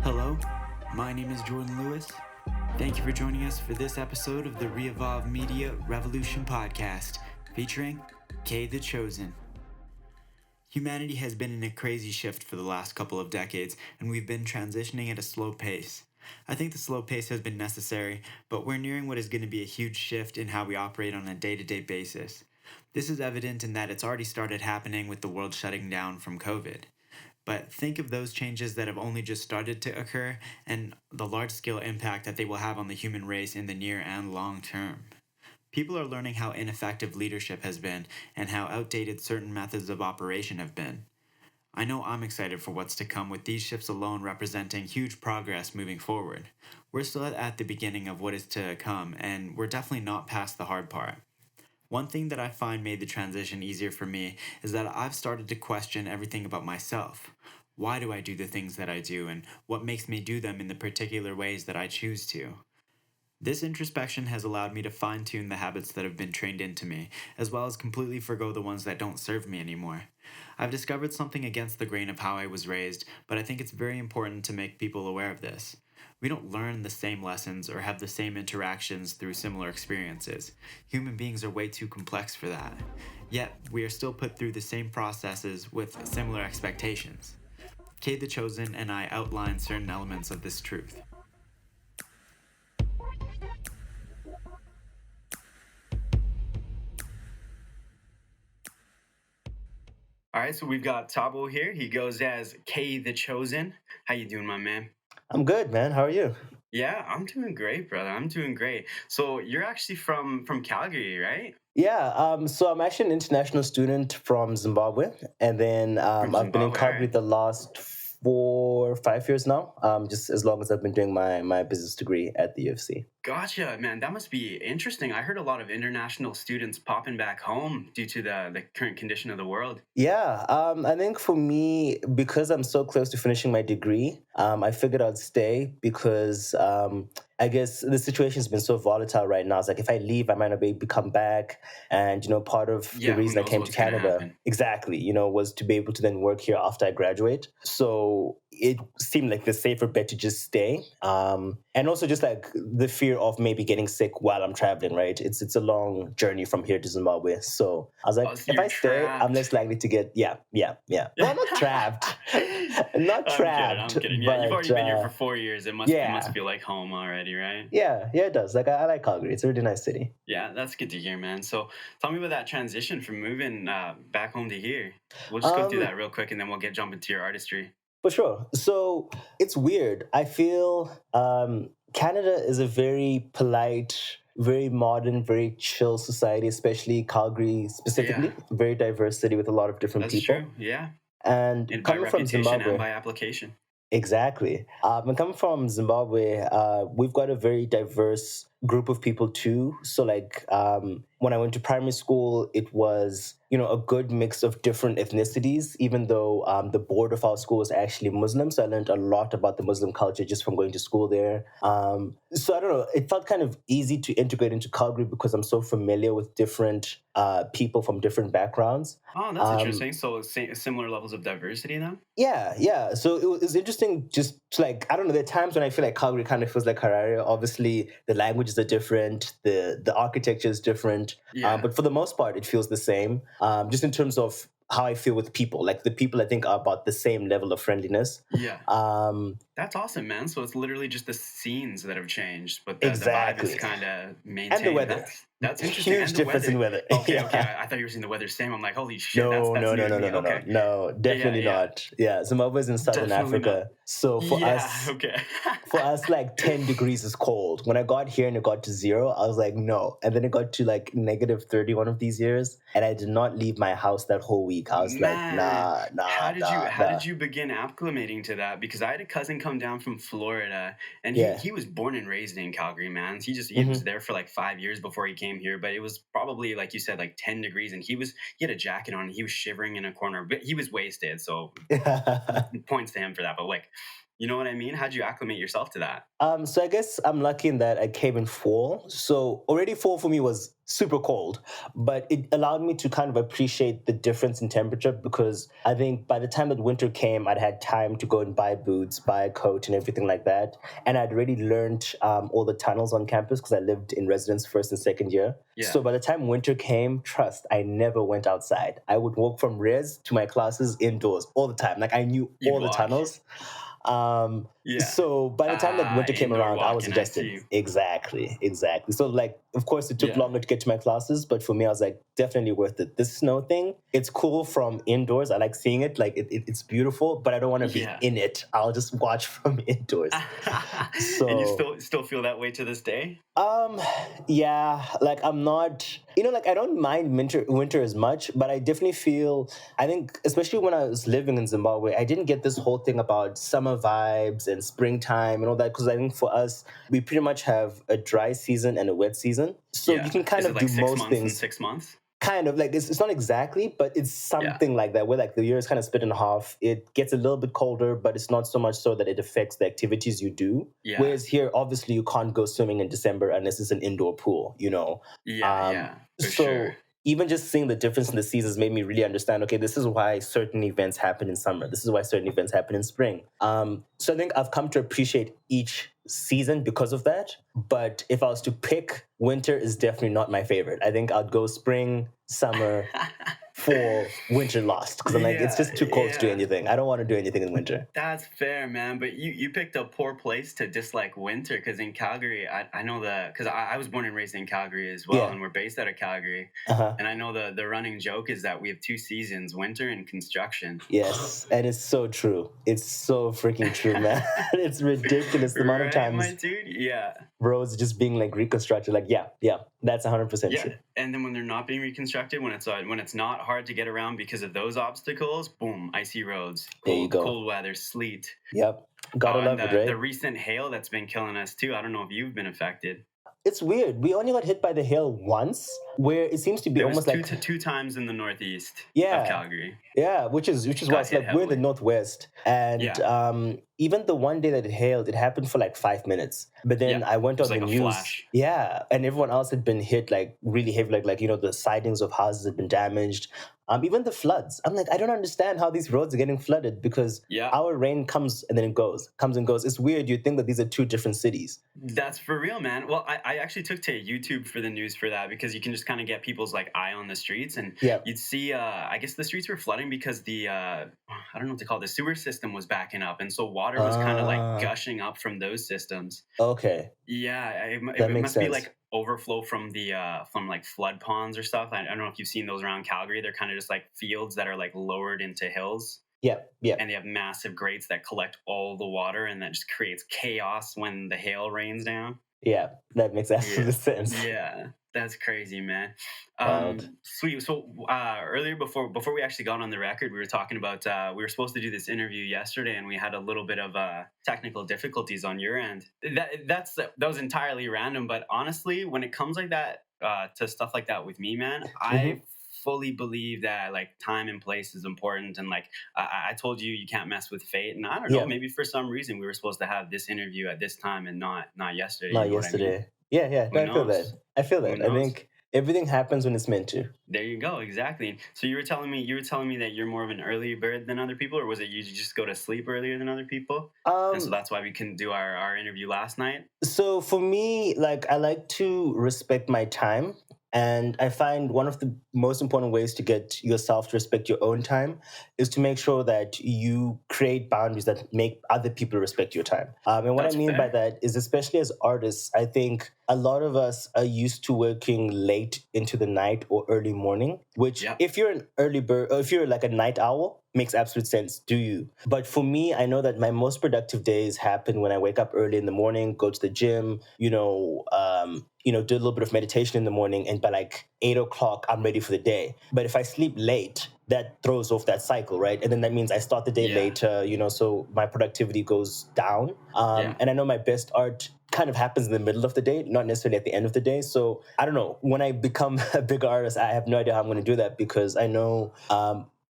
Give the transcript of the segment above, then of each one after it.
Hello, my name is Jordan Lewis. Thank you for joining us for this episode of the ReEvolve Media Revolution podcast, featuring K the Chosen. Humanity has been in a crazy shift for the last couple of decades, and we've been transitioning at a slow pace. I think the slow pace has been necessary, but we're nearing what is going to be a huge shift in how we operate on a day-to-day basis. This is evident in that it's already started happening with the world shutting down from COVID. But think of those changes that have only just started to occur and the large scale impact that they will have on the human race in the near and long term. People are learning how ineffective leadership has been and how outdated certain methods of operation have been. I know I'm excited for what's to come, with these shifts alone representing huge progress moving forward. We're still at the beginning of what is to come, and we're definitely not past the hard part. One thing that I find made the transition easier for me is that I've started to question everything about myself. Why do I do the things that I do, and what makes me do them in the particular ways that I choose to? This introspection has allowed me to fine tune the habits that have been trained into me, as well as completely forgo the ones that don't serve me anymore. I've discovered something against the grain of how I was raised, but I think it's very important to make people aware of this. We don't learn the same lessons or have the same interactions through similar experiences. Human beings are way too complex for that. Yet, we are still put through the same processes with similar expectations. K the Chosen and I outline certain elements of this truth. All right, so we've got Tabo here. He goes as K the Chosen. How you doing, my man? I'm good, man. How are you? Yeah, I'm doing great, brother. I'm doing great. So you're actually from Calgary, right? Yeah, so I'm actually an international student from Zimbabwe, and then From I've been in Zimbabwe, all Calgary right. the last 4 or 5 years now, just as long as I've been doing my business degree at the UFC. Gotcha, man. That must be interesting. I heard a lot of international students popping back home due to the current condition of the world. Yeah, I think for me, because I'm so close to finishing my degree, I figured I'd stay because I guess the situation's been so volatile right now. It's like if I leave, I might not be able to come back. And, part of the Yeah, who reason I knows came to what's gonna Canada, happen? exactly, was to be able to then work here after I graduate. So it seemed like the safer bet to just stay. And also just like the fear of maybe getting sick while I'm traveling, right? It's a long journey from here to Zimbabwe. So I was Oh, like, so if you're I stay, I'm trapped. less likely to get, yeah. Well, not trapped, not I'm kidding. I'm trapped, kidding. Yeah, you've but already been here for 4 years. It must yeah, feel like home already, right? yeah, it does. Like I like Calgary. It's a really nice city. Yeah, that's good to hear, man. So tell me about that transition from moving back home to here. We'll just go through Um, that real quick, and then we'll get jump into your artistry. for sure. So it's weird. I feel Canada is a very polite, very modern, very chill society, especially Calgary Yeah, specifically. Very diverse city with a lot of different that's people. true. Yeah, And and by coming from reputation and Zimbabwe, by application. exactly. And coming from Zimbabwe, we've got a very diverse group of people too. So, like, when I went to primary school, it was, a good mix of different ethnicities, even though the board of our school was actually Muslim. So, I learned a lot about the Muslim culture just from going to school there. So, I don't know, it felt kind of easy to integrate into Calgary because I'm so familiar with different people from different backgrounds. Oh, that's Um, interesting. So similar levels of diversity then. yeah. So it was interesting. Just to, like, I don't know. There are times when I feel like Calgary kind of feels like Harare. Obviously, the languages are different. The architecture is different. Yeah, But for the most part, it feels the same. Just in terms of how I feel with people. Like the people, I think are about the same level of friendliness. yeah. Um, That's awesome, man. So it's literally just the scenes that have changed, but the vibe is exactly. kind of And the maintained. weather. That's interesting. Huge And the difference weather. in weather. Okay. Yeah. I thought you were saying the weather's same. I'm like, holy shit, that's No, that's no, no, news to no, no, me. no, no, Okay. no. Yeah, Definitely yeah. not. Yeah, Zimbabwe is in southern Definitely not. Africa. So Yeah. Okay. for us, like 10 degrees is cold. When I got here and it got to zero, I was like, no. And then it got to like negative 30 one of these years. And I did not leave my house that whole week. I was like, Man, nah, how nah, did you nah, how nah. did you begin acclimating to that? Because I had a cousin come down from Florida, and he Yeah. he was born and raised in Calgary, man. He was Hmm. there for like 5 years before he came here, but it was probably like you said, like 10 degrees, and he had a jacket on, and he was shivering in a corner, but he was wasted, so points to him for that. But like, You know what I mean? How'd you acclimate yourself to that? So I guess I'm lucky in that I came in fall. So already fall for me was super cold, but it allowed me to kind of appreciate the difference in temperature because I think by the time that winter came, I'd had time to go and buy boots, buy a coat, and everything like that. And I'd already learned all the tunnels on campus because I lived in residence first and second year. Yeah. So by the time winter came, trust, I never went outside. I would walk from res to my classes indoors all the time. Like I knew You'd all the walk. tunnels. Yeah. So by the time that winter came Indoor around, I was walking, I adjusted. see. Exactly. So like, of course, it took Yeah. longer to get to my classes, but for me, I was like, definitely worth it. This snow thing, it's cool from indoors. I like seeing it. Like it's beautiful, but I don't want to be Yeah. in it. I'll just watch from indoors. And you still feel that way to this day? Yeah, like I'm not, like I don't mind winter as much, but I definitely feel, I think, especially when I was living in Zimbabwe, I didn't get this whole thing about summer vibes and springtime and all that, because I think for us, we pretty much have a dry season and a wet season. So you can kind Is of it like do 6 most months things. and 6 months? Kind of like it's not exactly, but it's something like that, where like the year is kind of split in half. It gets a little bit colder, but it's not so much so that it affects the activities you do. Yeah. Whereas here, obviously, you can't go swimming in December unless it's an indoor pool, Yeah, for So sure. even just seeing the difference in the seasons made me really understand, okay, this is why certain events happen in summer. This is why certain events happen in spring. So I think I've come to appreciate each season because of that. But if I was to pick, winter is definitely not my favorite. I think I'd go spring, summer, fall, winter last. Because I'm like, it's just too cold to do anything. I don't want to do anything in winter. That's fair, man. But you picked a poor place to dislike winter, because in Calgary, I know that, because I was born and raised in Calgary as well, Yeah. and we're based out of Calgary. Uh-huh. And I know the running joke is that we have 2 seasons, winter and construction. Yes, and it's so true. It's so freaking true, man. It's ridiculous the amount of Right, my times dude? Yeah. roads just being like reconstructed. Like, yeah, that's 100% Yeah. true. And then when they're not being reconstructed, when it's not hard to get around because of those obstacles, boom, icy roads, There you go. cold weather, sleet. Yep, gotta And love it, right? the recent hail that's been killing us too. I don't know if you've been affected. It's weird. We only got hit by the hail once, where it seems to be There was almost like two times in the northeast Yeah. of Calgary. yeah, which is why it's hit like we're in the heavily. northwest, and even the one day that it hailed, it happened for like 5 minutes. But then I went it was on the like a news, flash. and everyone else had been hit like really heavy, like the sidings of houses had been damaged. Even the floods. I'm like, I don't understand how these roads are getting flooded because our rain comes and then it comes and goes. It's weird. You'd think that these are two different cities. That's for real, man. Well, I actually took to YouTube for the news for that, because you can just kind of get people's like eye on the streets, and you'd see. I guess the streets were flooding because the I don't know what to call it, the sewer system was backing up, and so water was kind of like gushing up from those systems. Okay. Yeah, it That makes must be sense. like overflow from the from like flood ponds or stuff. I don't know if you've seen those around Calgary. They're kind of just like fields that are like lowered into hills. Yeah. And they have massive grates that collect all the water, and that just creates chaos when the hail rains down. Yeah, that makes absolute sense. Yeah, that's crazy, man. Wild. Sweet. So earlier, before we actually got on the record, we were talking about we were supposed to do this interview yesterday, and we had a little bit of technical difficulties on your end. That was entirely random, but honestly, when it comes like that to stuff like that with me, man, I fully believe that like time and place is important, and like I told you can't mess with fate, and I don't know, maybe for some reason we were supposed to have this interview at this time and not yesterday. Not you know yesterday. What I mean? Yeah. No, I feel that. Who I knows? think everything happens when it's meant to. There you go. Exactly. So you were telling me that you're more of an early bird than other people, or was it you just go to sleep earlier than other people? And so that's why we couldn't do our interview last night. So for me, like I like to respect my time. And I find one of the most important ways to get yourself to respect your own time is to make sure that you create boundaries that make other people respect your time. And what I mean by that is, especially as artists, I think a lot of us are used to working late into the night or early morning, which if you're an early bird, or if you're like a night owl, makes absolute sense. Do you? But for me, I know that my most productive days happen when I wake up early in the morning, go to the gym, do a little bit of meditation in the morning, and by like 8 o'clock, I'm ready for the day. But if I sleep late, that throws off that cycle, right? And then that means I start the day later, so my productivity goes down. And I know my best art kind of happens in the middle of the day, not necessarily at the end of the day. So I don't know. When I become a bigger artist, I have no idea how I'm going to do that, because I know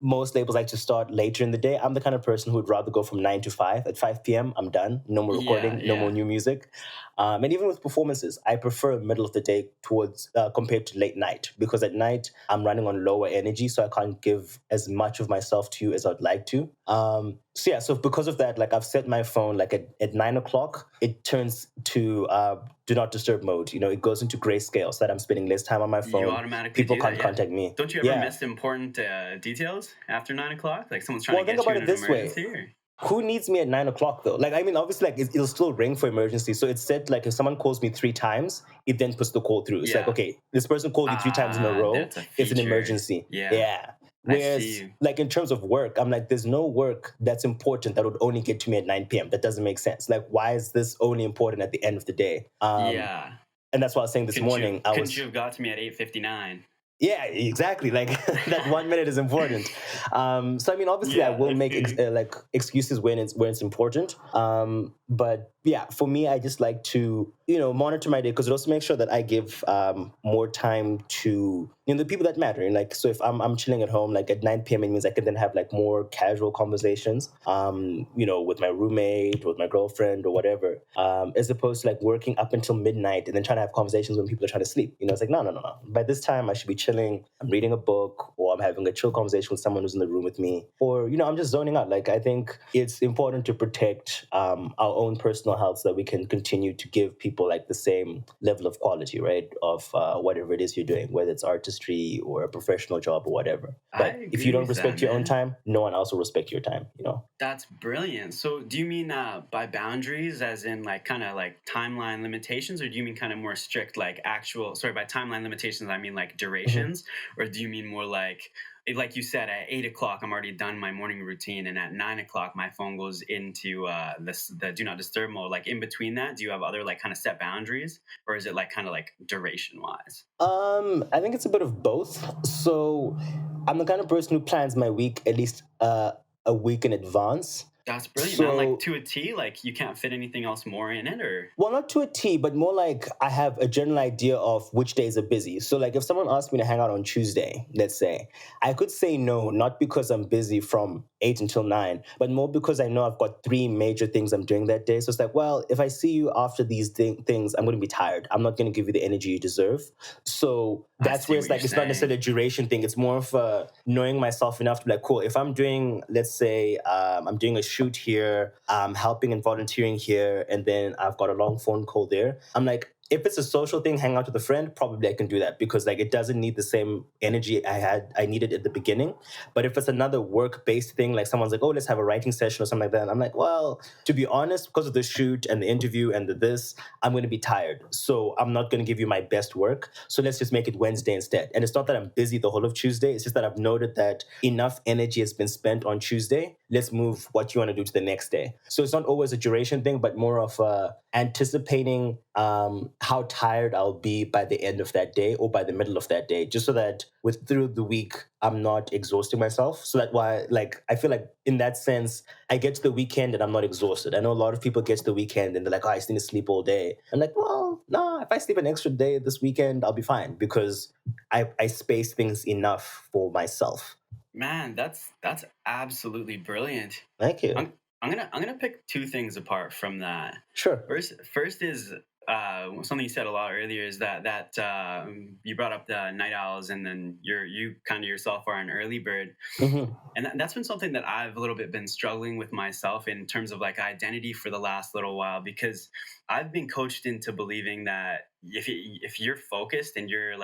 most labels like to start later in the day. I'm the kind of person who would rather go from 9 to 5. At 5 p.m., I'm done. No more Yeah, recording, no more yeah. new music. And even with performances, I prefer middle of the day towards compared to late night, because at night I'm running on lower energy, so I can't give as much of myself to you as I'd like to. So yeah, so because of that, like I've set my phone like at 9 o'clock, it turns to do not disturb mode. It goes into grayscale so that I'm spending less time on my You phone. automatically People do that, can't yeah. contact me. Don't you ever Yeah. miss important details after 9 o'clock? Like someone's trying to Well, think get you about in it an this way. emergency, or Who needs me at 9 o'clock though? Like, I mean, obviously, like it'll still ring for emergency. So it's said like if someone calls me 3 times, it then puts the call through. It's like, yeah. okay, this person called you 3 times in a row. That's a It's an feature. emergency. Yeah, Yeah. I see Whereas, you. like in terms of work, I'm like, there's no work that's important that would only get to me at 9 p.m. That doesn't make sense. Like, why is this only important at the end of the day? Yeah. And that's why I was saying this morning. Couldn't you have got to me at 8:59? Yeah, exactly. Like that 1 minute is important. So I mean, obviously, I Yeah, will I make feel you. like excuses when it's important. But yeah, for me, I just like to monitor my day, because it also makes sure that I give more time to the people that matter. And like, so if I'm chilling at home, like at 9 p.m., it means I can then have like more casual conversations, with my roommate, with my girlfriend, or whatever, as opposed to like working up until midnight and then trying to have conversations when people are trying to sleep. It's like, no, no, no, no. By this time, I should be chilling. I'm reading a book, or I'm having a chill conversation with someone who's in the room with me, or I'm just zoning out. Like, I think it's important to protect our own personal health so that we can continue to give people like the same level of quality, right? Of whatever it is you're doing, whether it's artistry or a professional job or whatever. I But if you agree don't with that, respect your own man. time, no one else will respect your time. That's brilliant. So, do you mean by boundaries, as in like kind of like timeline limitations, or do you mean kind of more strict, like actual? Sorry, by timeline limitations, I mean like Mhm. durations, or do you mean more like you said, at 8 o'clock, I'm already done my morning routine, and at 9 o'clock, my phone goes into the do not disturb mode. Like in between that, do you have other like kind of set boundaries, or is it like kind of like duration wise? I think it's a bit of both. So I'm the kind of person who plans my week at least a week in advance. That's brilliant, man. Like So, to a T. Like you can't fit anything else more in it, or well, not to a T, but more like I have a general idea of which days are busy. So, like, if someone asked me to hang out on Tuesday, let's say, I could say no, not because I'm busy from 8 until 9, but more because I know I've got three major things I'm doing that day. So it's like, well, if I see you after these things, I'm going to be tired. I'm not going to give you the energy you deserve. So I that's see where what it's you're like, it's not necessarily saying. a duration thing. It's more of knowing myself enough to be like, cool, if I'm doing, let's say, I'm doing a shoot here, I'm helping and volunteering here, and then I've got a long phone call there. I'm like, if it's a social thing, hang out with a friend, probably I can do that, because like it doesn't need the same energy I needed at the beginning. But if it's another work-based thing, like someone's like, oh, let's have a writing session or something like that, I'm like, well, to be honest, because of the shoot and the interview and this, I'm going to be tired. So I'm not going to give you my best work. So let's just make it Wednesday instead. And it's not that I'm busy the whole of Tuesday. It's just that I've noted that enough energy has been spent on Tuesday. Let's move what you want to do to the next day. So it's not always a duration thing, but more of anticipating how tired I'll be by the end of that day or by the middle of that day, just so that through the week I'm not exhausting myself. So that why, like, I feel like in that sense, I get to the weekend and I'm not exhausted. I know a lot of people get to the weekend and they're like, oh, I just need to sleep all day. I'm like, well, no, if I sleep an extra day this weekend, I'll be fine, because I space things enough for myself. Man, that's absolutely brilliant. Thank you. I'm gonna pick two things apart from that. Sure. First is something you said a lot earlier, is that you brought up the night owls, and then you kind of yourself are an early bird, Hmm. and that's been something that I've a little bit been struggling with myself in terms of like identity for the last little while, because I've been coached into believing that if you're focused and you're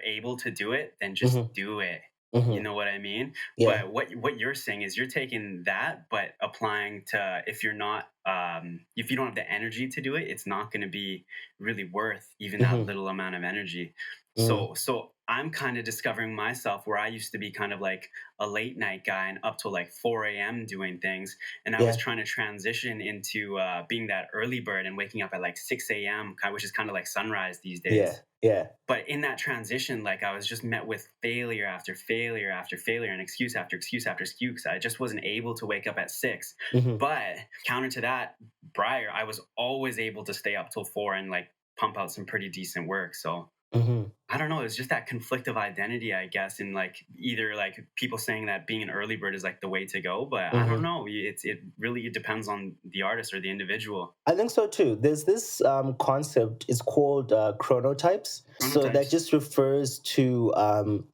able to do it, then just Hmm. do it. You Hmm. know what I mean? Yeah. But what you're saying is you're taking that, but applying to, if you don't have the energy to do it, it's not going to be really worth even that Hmm. little amount of energy. Hmm. So I'm kind of discovering myself where I used to be kind of like a late night guy and up till like 4 a.m. doing things. And I was Yeah. trying to transition into being that early bird and waking up at like 6 a.m., which is kind of like sunrise these Yeah. days. Yeah. But in that transition, like I was just met with failure after failure after failure and excuse after excuse after excuse. I just wasn't able to wake up at 6. Hmm. But counter to that, prior, I was always able to stay up till 4 and like pump out some pretty decent work. So Hmm. I don't know. It's just that conflict of identity, I guess, and like either like people saying that being an early bird is like the way to go, but I don't Mhm. know. It really depends on the artist or the individual. I think so too. There's this concept. It's called chronotypes. So that Chronotypes. just refers to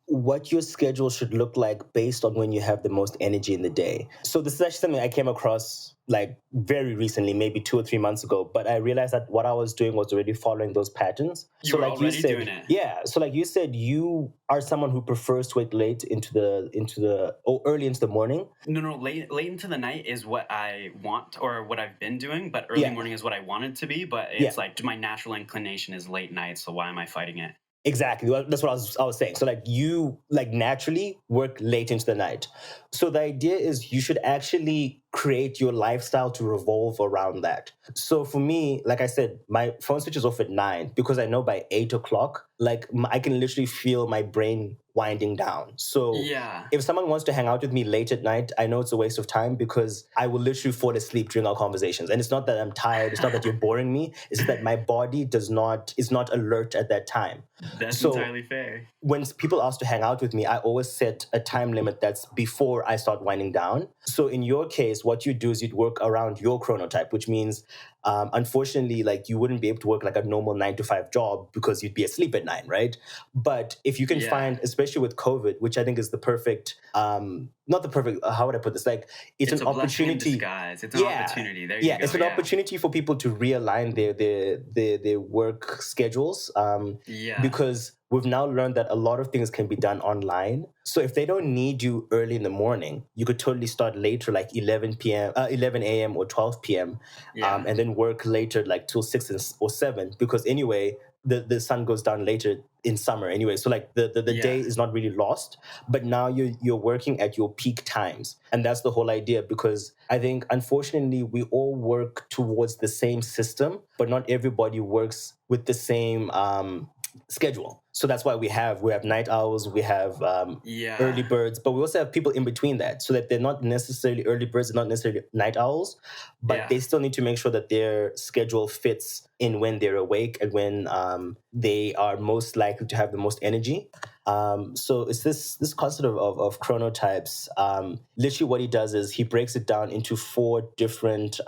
what your schedule should look like based on when you have the most energy in the day. So this is actually something I came across like very recently, maybe 2 or 3 months ago. But I realized that what I was doing was already following those patterns. You So were like you already doing said, it. yeah. So like you said, you are someone who prefers to wake late into the or early into the morning. No, no, late into the night is what I want or what I've been doing, but early Yeah, morning is what I wanted to be. But yeah. it's like my natural inclination is late night, so why am I fighting it? Exactly. Well, that's what I was saying. So like you like naturally work late into the night. So the idea is you should actually create your lifestyle to revolve around that. So for me, like I said, my phone switches off at 9 because I know by 8 o'clock, like I can literally feel my brain winding down. So Yeah, if someone wants to hang out with me late at night, I know it's a waste of time because I will literally fall asleep during our conversations. And it's not that I'm tired, it's not that you're boring me, it's just that my body is not alert at that time. that's So entirely fair. when people ask to hang out with me, I always set a time limit that's before I start winding down. So in your case, what you do is you'd work around your chronotype, which means, unfortunately, like you wouldn't be able to work like a normal 9 to 5 job because you'd be asleep at 9, right? But if you can Yeah, find, especially with COVID, which I think is the perfect, not the perfect, how would I put this? Like it's it's an a blessing in opportunity. disguise. It's an Yeah, opportunity. There you yeah, go. it's an Yeah, opportunity for people to realign their work schedules. yeah, Because we've now learned that a lot of things can be done online. So if they don't need you early in the morning, you could totally start later, like 11 p.m., 11 a.m. or 12 p.m., yeah, and then work later, like till 6 or 7. Because anyway, the sun goes down later in summer anyway. So like the yeah. day is not really lost, but now you're working at your peak times. And that's the whole idea because I think unfortunately we all work towards the same system, but not everybody works with the same schedule. So that's why we have night owls, we have early Yeah, birds, but we also have people in between that, so that they're not necessarily early birds, they're not necessarily night owls, but yeah. they still need to make sure that their schedule fits in when they're awake and when they are most likely to have the most energy. So it's this concept of chronotypes. Literally, what he does is he breaks it down into four different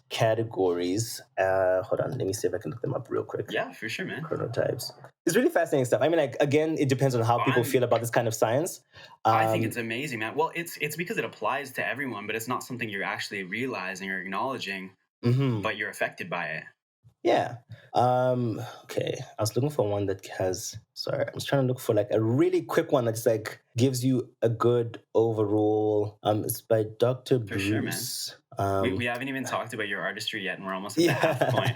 categories. Hold on, let me see if I can look them up real quick. Yeah, for sure, man. Chronotypes. It's really fascinating stuff. I mean, like again, it depends on how people I'm feel about this kind of science. I think it's Um, amazing, man. Well, it's because it applies to everyone, but it's not something you're actually realizing or acknowledging, mhm. but you're affected by it. Yeah. Okay. I was looking for one that has. Sorry, I was trying to look for like a really quick one that's like gives you a good overall. It's by Dr. For sure, man. Bruce. We haven't even talked about your artistry yet, and we're almost at the half Yeah. point.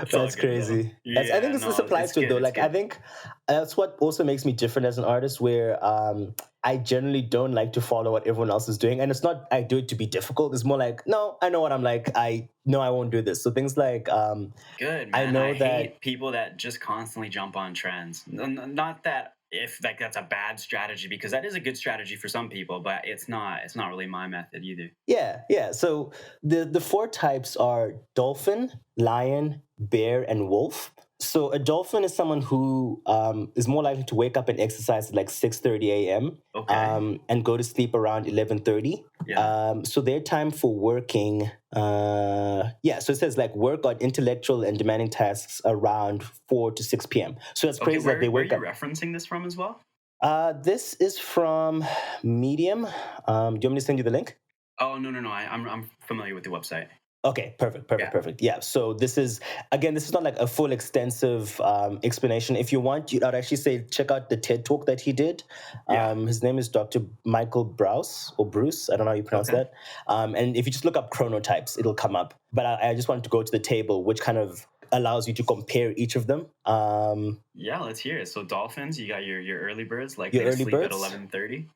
It's all That's good though. crazy. I think Yeah, this no, applies it's to it though. good. It's Like I good. think that's what also makes me different as an artist, where I generally don't like to follow what everyone else is doing, and it's not I do it to be difficult. It's more like no, I know what I'm like. I know I won't do this. So things like Good, I man. I know that. hate people that just constantly jump on trends. Not that if like that's a bad strategy because that is a good strategy for some people, but it's not. It's not really my method either. Yeah, yeah. So the four types are dolphin, lion, bear, and wolf. So a dolphin is someone who is more likely to wake up and exercise at like 6:30 a.m. Okay. And go to sleep around 11:30. Yeah. So their time for working, yeah. So it says like work on intellectual and demanding tasks around 4 to 6 p.m. So it's Okay. crazy that they Where are wake you up. referencing this from as well? This is from Medium. Do you want me to send you the link? Oh no, no, no. I'm familiar with the website. Okay, perfect, perfect, Yeah. perfect. Yeah. So this is again, this is not like a full extensive explanation. If you want, I'd actually say check out the TED talk that he did. Yeah. His name is Dr. Michael Brous or Bruce. I don't know how you pronounce Okay. that. And if you just look up chronotypes, it'll come up. But I just wanted to go to the table, which kind of allows you to compare each of them. Yeah. Let's hear it. So dolphins, you got your early birds Your likely to early sleep at birds. 11:30.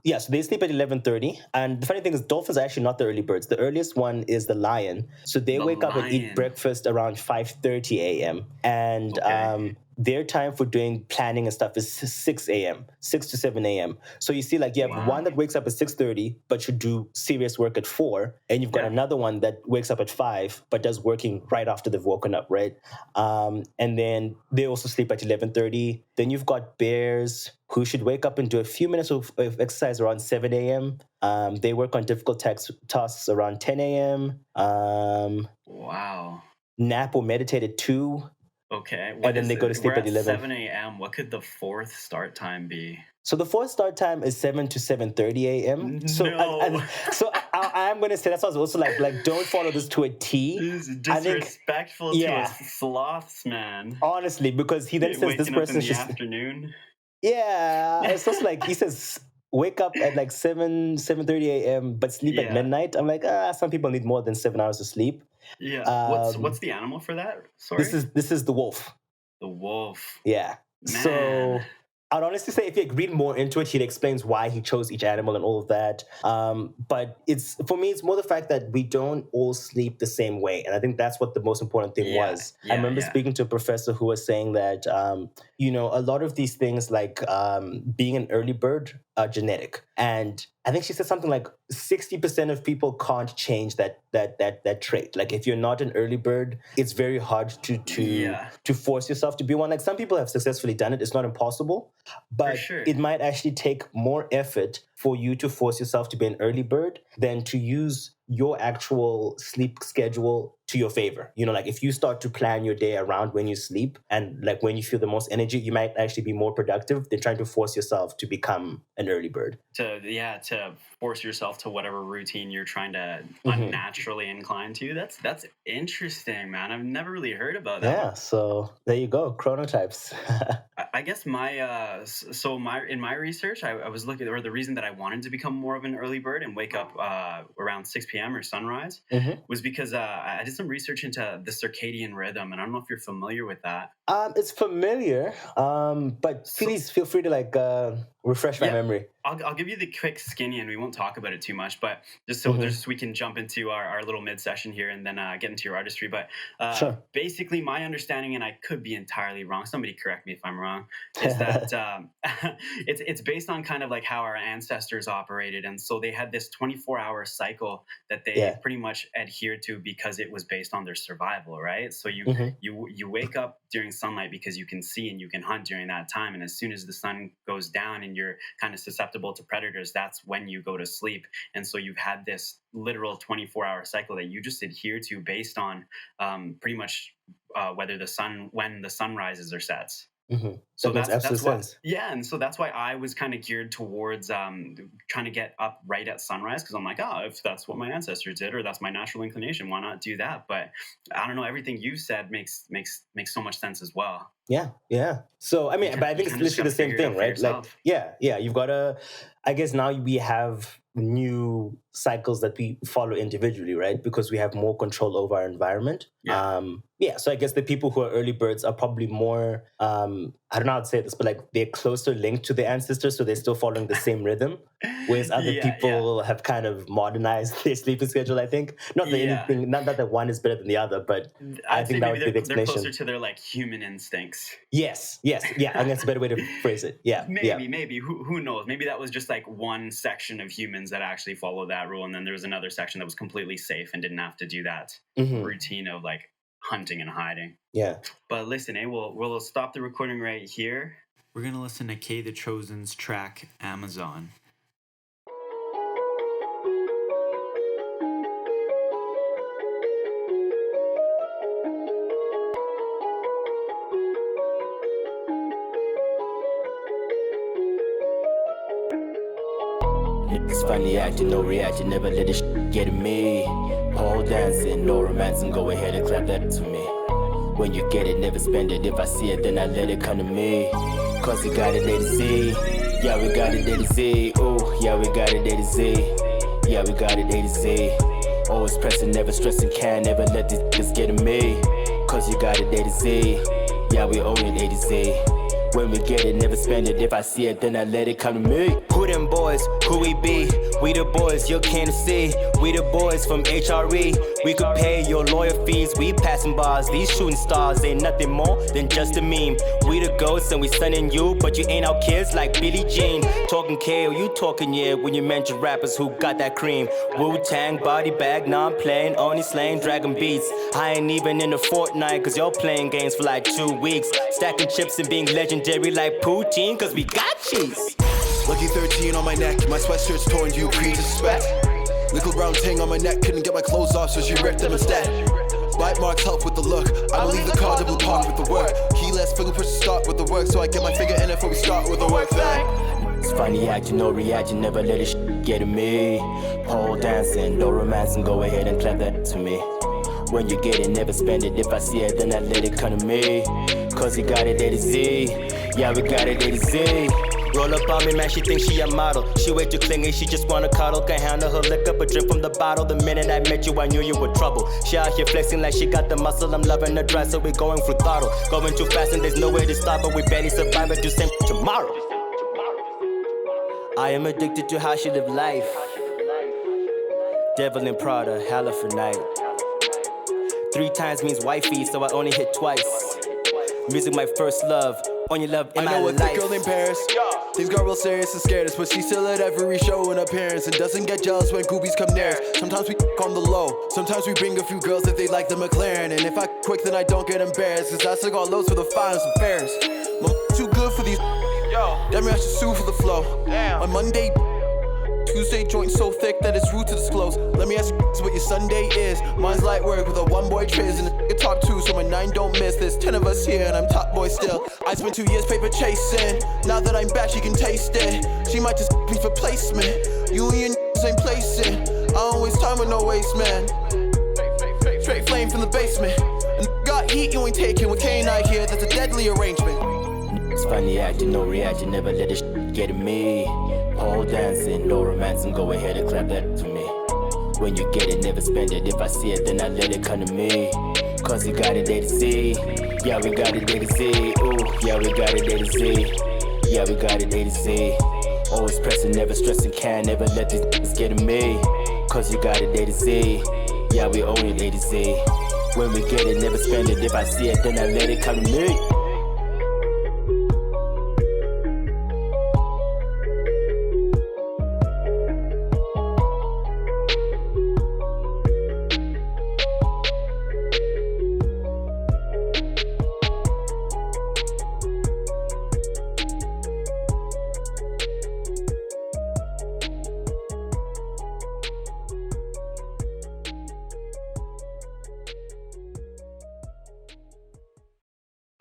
Yeah, so they sleep at 11:30, and the funny thing is, dolphins are actually not the early birds. The earliest one is the lion. So they The wake up and eat lion. breakfast around 5:30 a.m. And Okay. their time for doing planning and stuff is 6 a.m., 6 to 7 a.m. So you see, like, you have one that wakes up at 6:30, but should do serious work at 4. And you've got another one that wakes up at 5, but does working right after they've woken up, right? And then they also sleep at 11:30. Then you've got bears who should wake up and do a few minutes of exercise around 7 a.m. They work on difficult tasks around 10 a.m. Wow. Nap or meditate at 2. Okay. And then they go to sleep at 11. 7 a.m. What could the fourth start time be? So the fourth start time is 7 to 7:30 a.m. So No. I'm going to say that's also like don't follow this to a T. This is disrespectful to us sloths, man. Honestly, because he then says this person in the afternoon. Yeah, it's just like he says wake up at like 7:30 a.m. but sleep at midnight. I'm like, some people need more than 7 hours of sleep. Yeah. What's the animal for that? Sorry. This is the wolf. The wolf. Yeah. Man. So I'd honestly say if you read more into it, he explains why he chose each animal and all of that. But for me, it's more the fact that we don't all sleep the same way. And I think that's what the most important thing was. I remember speaking to a professor who was saying that, a lot of these things like being an early bird are genetic. And I think she said something like 60% of people can't change that trait. Like if you're not an early bird, it's very hard to force yourself to be one. Like some people have successfully done it. It's not impossible, but it might actually take more effort for you to force yourself to be an early bird than to use your actual sleep schedule to your favor. Like if you start to plan your day around when you sleep and like when you feel the most energy, you might actually be more productive than trying to force yourself to become an early bird. To force yourself to whatever routine you're trying to unnaturally incline to. That's interesting, man. I've never really heard about that. Yeah, so there you go, chronotypes. I guess in my research, I was looking, or the reason that I wanted to become more of an early bird and wake up around 6 p.m. or sunrise was because I did some research into the circadian rhythm, and I don't know if you're familiar with that. It's familiar, but please feel free to refresh my memory. I'll give you the quick skinny, and we won't talk about it too much, but just so we can jump into our little mid-session here and then get into your artistry. But basically my understanding, and I could be entirely wrong, somebody correct me if I'm wrong, is that it's based on kind of like how our ancestors operated. And so they had this 24-hour cycle that they pretty much adhered to because it was based on their survival, right? So you wake up during sunlight because you can see and you can hunt during that time. And as soon as the sun goes down and you're kind of susceptible to predators, that's when you go to sleep. And so you've had this literal 24-hour cycle that you just adhere to based on pretty much when the sun rises or sets. So that's why, and so that's why I was kind of geared towards trying to get up right at sunrise, because I'm like, if that's what my ancestors did, or that's my natural inclination, why not do that? But I don't know, everything you said makes so much sense as well. Yeah. So I mean, but I think it's literally the same thing, right? Like, you've got to. I guess now we have new cycles that we follow individually, right? Because we have more control over our environment. So I guess the people who are early birds are probably more, I don't know how to say this, but like they're closer linked to their ancestors, so they're still following the same rhythm. Whereas other people have kind of modernized their sleeping schedule, I think. Not that the one is better than the other, but I think that would be the explanation. They're closer to their like human instincts. Yes. Yeah, I think that's a better way to phrase it. Yeah. Maybe. Who knows? Maybe that was just like one section of humans that actually followed that rule, and then there was another section that was completely safe and didn't have to do that routine of like hunting and hiding. Yeah. But listen, we'll stop the recording right here. We're gonna listen to K the Chosen's track Amazon. It's funny acting, no reaction, never let this get to me. Pole dancing, no romancing, go ahead and clap that to me. When you get it, never spend it. If I see it, then I let it come to me. Cause you got it A to Z. Yeah, we got it A to Z. Ooh, yeah, we got it A to Z. Yeah, we got it A to Z. Always pressing, never stressing, can't never let these niggas get to me. Cause you got it A to Z. Yeah, we own it A to Z. When we get it, never spend it. If I see it, then I let it come to me. Who them boys? Who we be? We the boys, you can't see. We the boys from HRE. We could pay your lawyer fees. We passing bars, these shooting stars ain't nothing more than just a meme. We the ghosts and we stunning you, but you ain't our kids like Billie Jean. Talking KO, you talking yeah when you mention rappers who got that cream. Wu-Tang, body bag, non-playing, only slaying dragon beats. I ain't even in the Fortnite, cause you're playing games for like 2 weeks. Stacking chips and being legendary like Poutine, cause we got cheese. Lucky 13 on my neck, my sweatshirt's torn, you create a sweat. Little brown ting on my neck, couldn't get my clothes off, so she ripped them instead. Bite marks help with the look, I'ma leave the car double parked with the work. Keyless finger push to start with the work, so I get my finger in it before we start with the work then. It's funny acting, no reaction, never let it get to me. Pole dancing, no romancing, go ahead and clap that to me. When you get it, never spend it, if I see it, then I let it come to me. Cause you got it A to Z, yeah we got it A to Z. Roll up on me, man, she thinks she a model. She way too clingy, she just wanna cuddle. Can't handle her lick up a drink from the bottle. The minute I met you, I knew you were trouble. She out here flexing like she got the muscle. I'm loving her dress, so we going through throttle. Going too fast and there's no way to stop, but we barely survive and do same tomorrow. I am addicted to how she live life. Devil in Prada, hella for night. 3 times means wifey, so I only hit twice. Music my first love, only love in my life. I know a thick girl named Paris. Things got real serious and scared us, but she's still at every show and appearance and doesn't get jealous when groupies come near us. Sometimes we on the low, sometimes we bring a few girls that they like the McLaren. And if I quick, then I don't get embarrassed, cause I still got loads for the finals and fairs. I'm too good for these. Damn me, I should sue for the flow. On Monday, Tuesday joint so thick that it's rude to disclose. Let me ask you what your Sunday is. Mine's light work with a 1-boy triz and a top 2, so my 9 don't miss. There's 10 of us here and I'm top boy still. I spent 2 years paper chasing. Now that I'm back, she can taste it. She might just me for placement. You and your ain't placing. I don't waste time with no waste, man. Straight flame from the basement. And got heat you ain't taking with K&I here. That's a deadly arrangement. It's funny acting, no reaction, never let it get to me. Pole dancing, no romancing, go ahead and clap that to me. When you get it, never spend it, if I see it, then I let it come to me. Cause you got it A to Z, yeah we got it A to Z. Ooh, yeah we got it A to Z, yeah we got it A to Z. Always pressing, never stressing, can't never let this get to me. Cause you got it A to Z, yeah we own it A to Z. When we get it, never spend it, if I see it, then I let it come to me.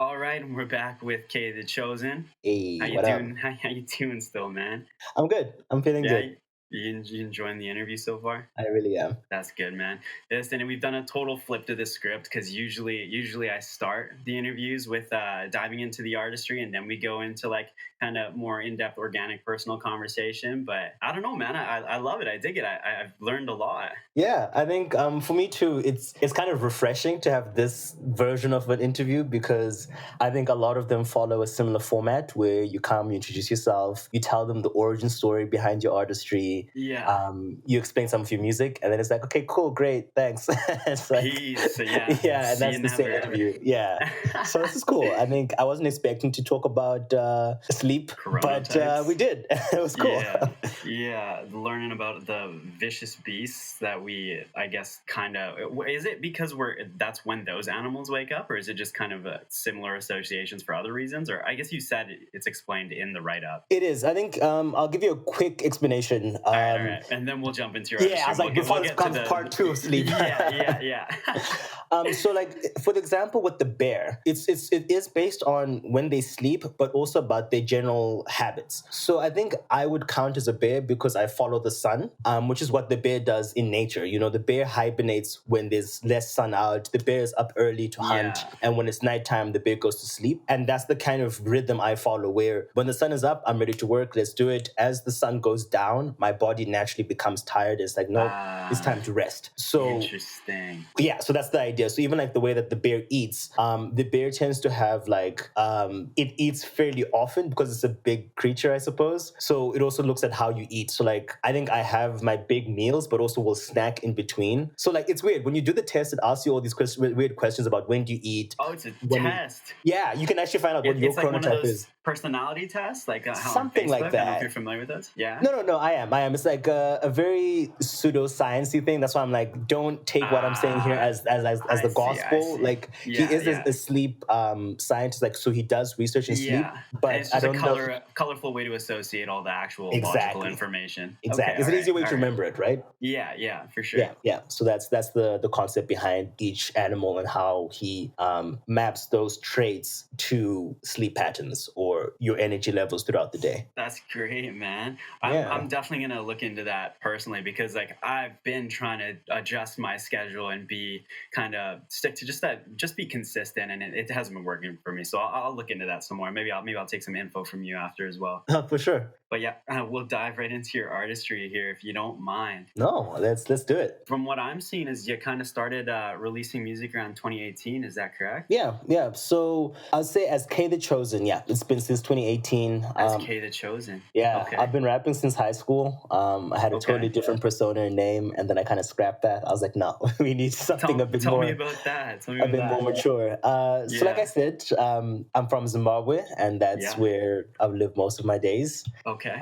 All right, we're back with K the Chosen. Hey, how you doing? How you doing still, man? I'm good. I'm feeling good. You enjoying the interview so far? I really am. That's good, man. Listen, we've done a total flip to the script because usually I start the interviews with diving into the artistry, and then we go into like kind of more in-depth, organic, personal conversation. But I don't know, man. I love it. I dig it. I've learned a lot. Yeah, I think for me too, it's kind of refreshing to have this version of an interview because I think a lot of them follow a similar format where you come, you introduce yourself, you tell them the origin story behind your artistry. Yeah. You explain some of your music, and then it's like, okay, cool, great, thanks. It's like, peace. Yeah. Yeah, and that's the same interview. Yeah. So this is cool. I think I wasn't expecting to talk about sleep, but we did. It was cool. Yeah. Learning about the vicious beasts that we, I guess, kind of. Is it because that's when those animals wake up, or is it just kind of similar associations for other reasons? Or I guess you said it's explained in the write-up. It is. I think I'll give you a quick explanation. All right. And then we'll jump into your I was like, before this comes part 2 of sleep. Yeah. So like, for the example with the bear, it is based on when they sleep, but also about their general habits. So I think I would count as a bear because I follow the sun, which is what the bear does in nature. You know, the bear hibernates when there's less sun out. The bear is up early to hunt. And when it's nighttime, the bear goes to sleep. And that's the kind of rhythm I follow, where when the sun is up, I'm ready to work. Let's do it. As the sun goes down, my body naturally becomes tired. It's like, no, it's time to rest. So interesting. Yeah, so that's the idea. idea. So even like the way that the bear eats, the bear tends to have like, it eats fairly often because it's a big creature, I suppose. So it also looks at how you eat. So like, I think I have my big meals, but also will snack in between. So like, it's weird. When you do the test, it asks you all these weird questions about when do you eat. Oh, it's a test. Yeah, you can actually find out what your like chronotype one of those is. Personality tests, like how Something on Facebook. like that. I don't know if you're familiar with those. Yeah. No. I am. It's like a very pseudoscience-y thing. That's why I'm like, don't take what I'm saying here as the gospel. Like he is a sleep scientist. Like so, he does research in sleep. But it's just a colorful way to associate all the actual logical information. Exactly. Okay, it's an easier way to remember it, right? Yeah, for sure. Yeah. So that's the concept behind each animal and how he maps those traits to sleep patterns or your energy levels throughout the day. That's great, man. I'm definitely gonna look into that personally because like I've been trying to adjust my schedule and be kind of stick to just be consistent, and it hasn't been working for me. So I'll look into that some more. Maybe I'll take some info from you after as well. For sure. But yeah, we'll dive right into your artistry here if you don't mind. No, let's do it. From what I'm seeing is you kind of started releasing music around 2018. Is that correct? Yeah. So I'll say as K the Chosen, it's been since 2018. As K the Chosen. Yeah, okay. I've been rapping since high school. I had a totally different persona and name, and then I kind of scrapped that. I was like, no, we need something a bit more. Tell me about that. A bit more mature. So like I said, I'm from Zimbabwe, and that's where I've lived most of my days. Okay.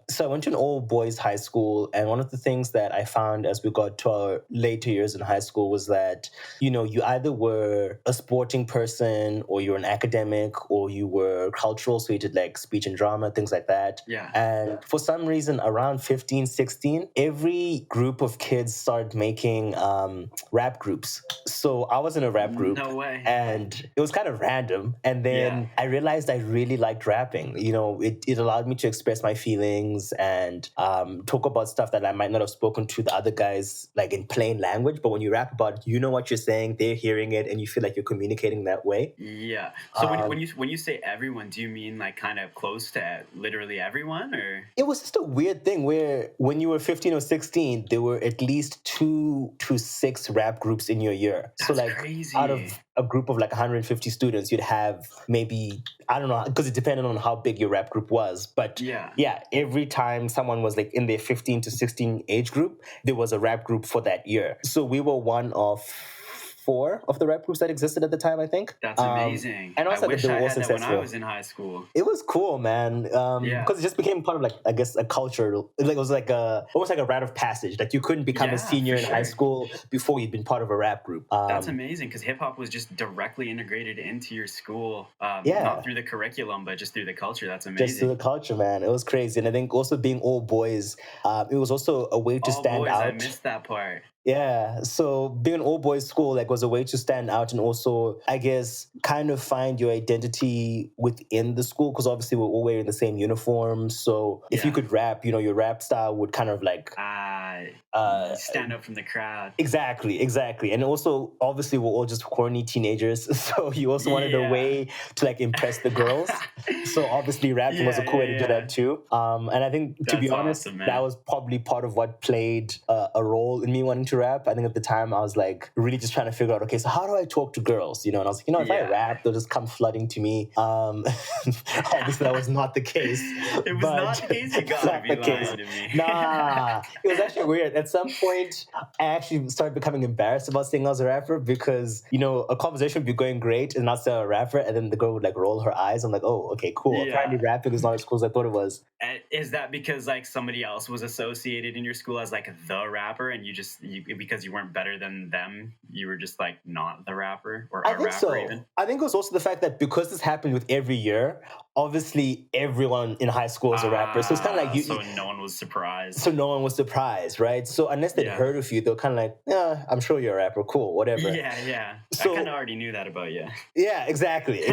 So I went to an all-boys high school, and one of the things that I found as we got to our later years in high school was that, you either were a sporting person, or you were an academic, or you were cultural, so you did like speech and drama, things like that. Yeah. And for some reason, around 15, 16, every group of kids started making rap groups. So I was in a rap group. No way. And it was kind of random. And then I realized I really liked rapping. It allowed me to express my feelings and talk about stuff that I might not have spoken to the other guys like in plain language. But when you rap about it, you know what you're saying, they're hearing it, and you feel like you're communicating that way. Yeah. So when you say everyone, do you mean like kind of close to literally everyone, or? It was just a weird thing where when you were 15 or 16, there were at least 2 to 6 rap groups in your year. That's so like crazy. Out of a group of like 150 students, you'd have maybe, I don't know, because it depended on how big your rap group was. But every time someone was like in their 15 to 16 age group, there was a rap group for that year. So we were one of 4 of the rap groups that existed at the time, I think. That's amazing. And also I wish I had that when I was in high school. It was cool, man. Because it just became part of like, I guess, a culture. It was like almost like a rite of passage. Like you couldn't become a senior in high school before you'd been part of a rap group. That's amazing because hip hop was just directly integrated into your school. Not through the curriculum, but just through the culture. That's amazing. Just through the culture, man. It was crazy. And I think also being all boys, it was also a way to stand out. I missed that part. Yeah, so being an all-boys school was a way to stand out and also, I guess, kind of find your identity within the school because obviously we're all wearing the same uniform. So if you could rap, your rap style would kind of like stand up from the crowd. Exactly. And also, obviously, we're all just corny teenagers, so you also wanted a way to like impress the girls. So obviously, rapping was a cool way to do that too. And I think, to be honest, that was probably part of what played a role in me wanting to rap. I think at the time I was like really just trying to figure out, okay, so how do I talk to girls? And I was like, if I rap, they'll just come flooding to me. Obviously, that was not the case. It was not the case. You gotta be lying to me. Nah, it was actually weird. At some point, I actually started becoming embarrassed about saying I was a rapper because, a conversation would be going great and not say I'm a rapper, and then the girl would like roll her eyes. I'm like, oh, okay, cool. Yeah. Apparently rapping is not as cool as I thought it was. Is that because like somebody else was associated in your school as like the rapper and you because you weren't better than them, you were just like not the rapper or a rapper even? I think it was also the fact that because this happened with every year, obviously everyone in high school is a rapper. So it's kind of like so no one was surprised. So no one was surprised, right? So unless they'd heard of you, they're kind of like, yeah, I'm sure you're a rapper. Cool, whatever. Yeah. So, I kind of already knew that about you. Yeah, exactly.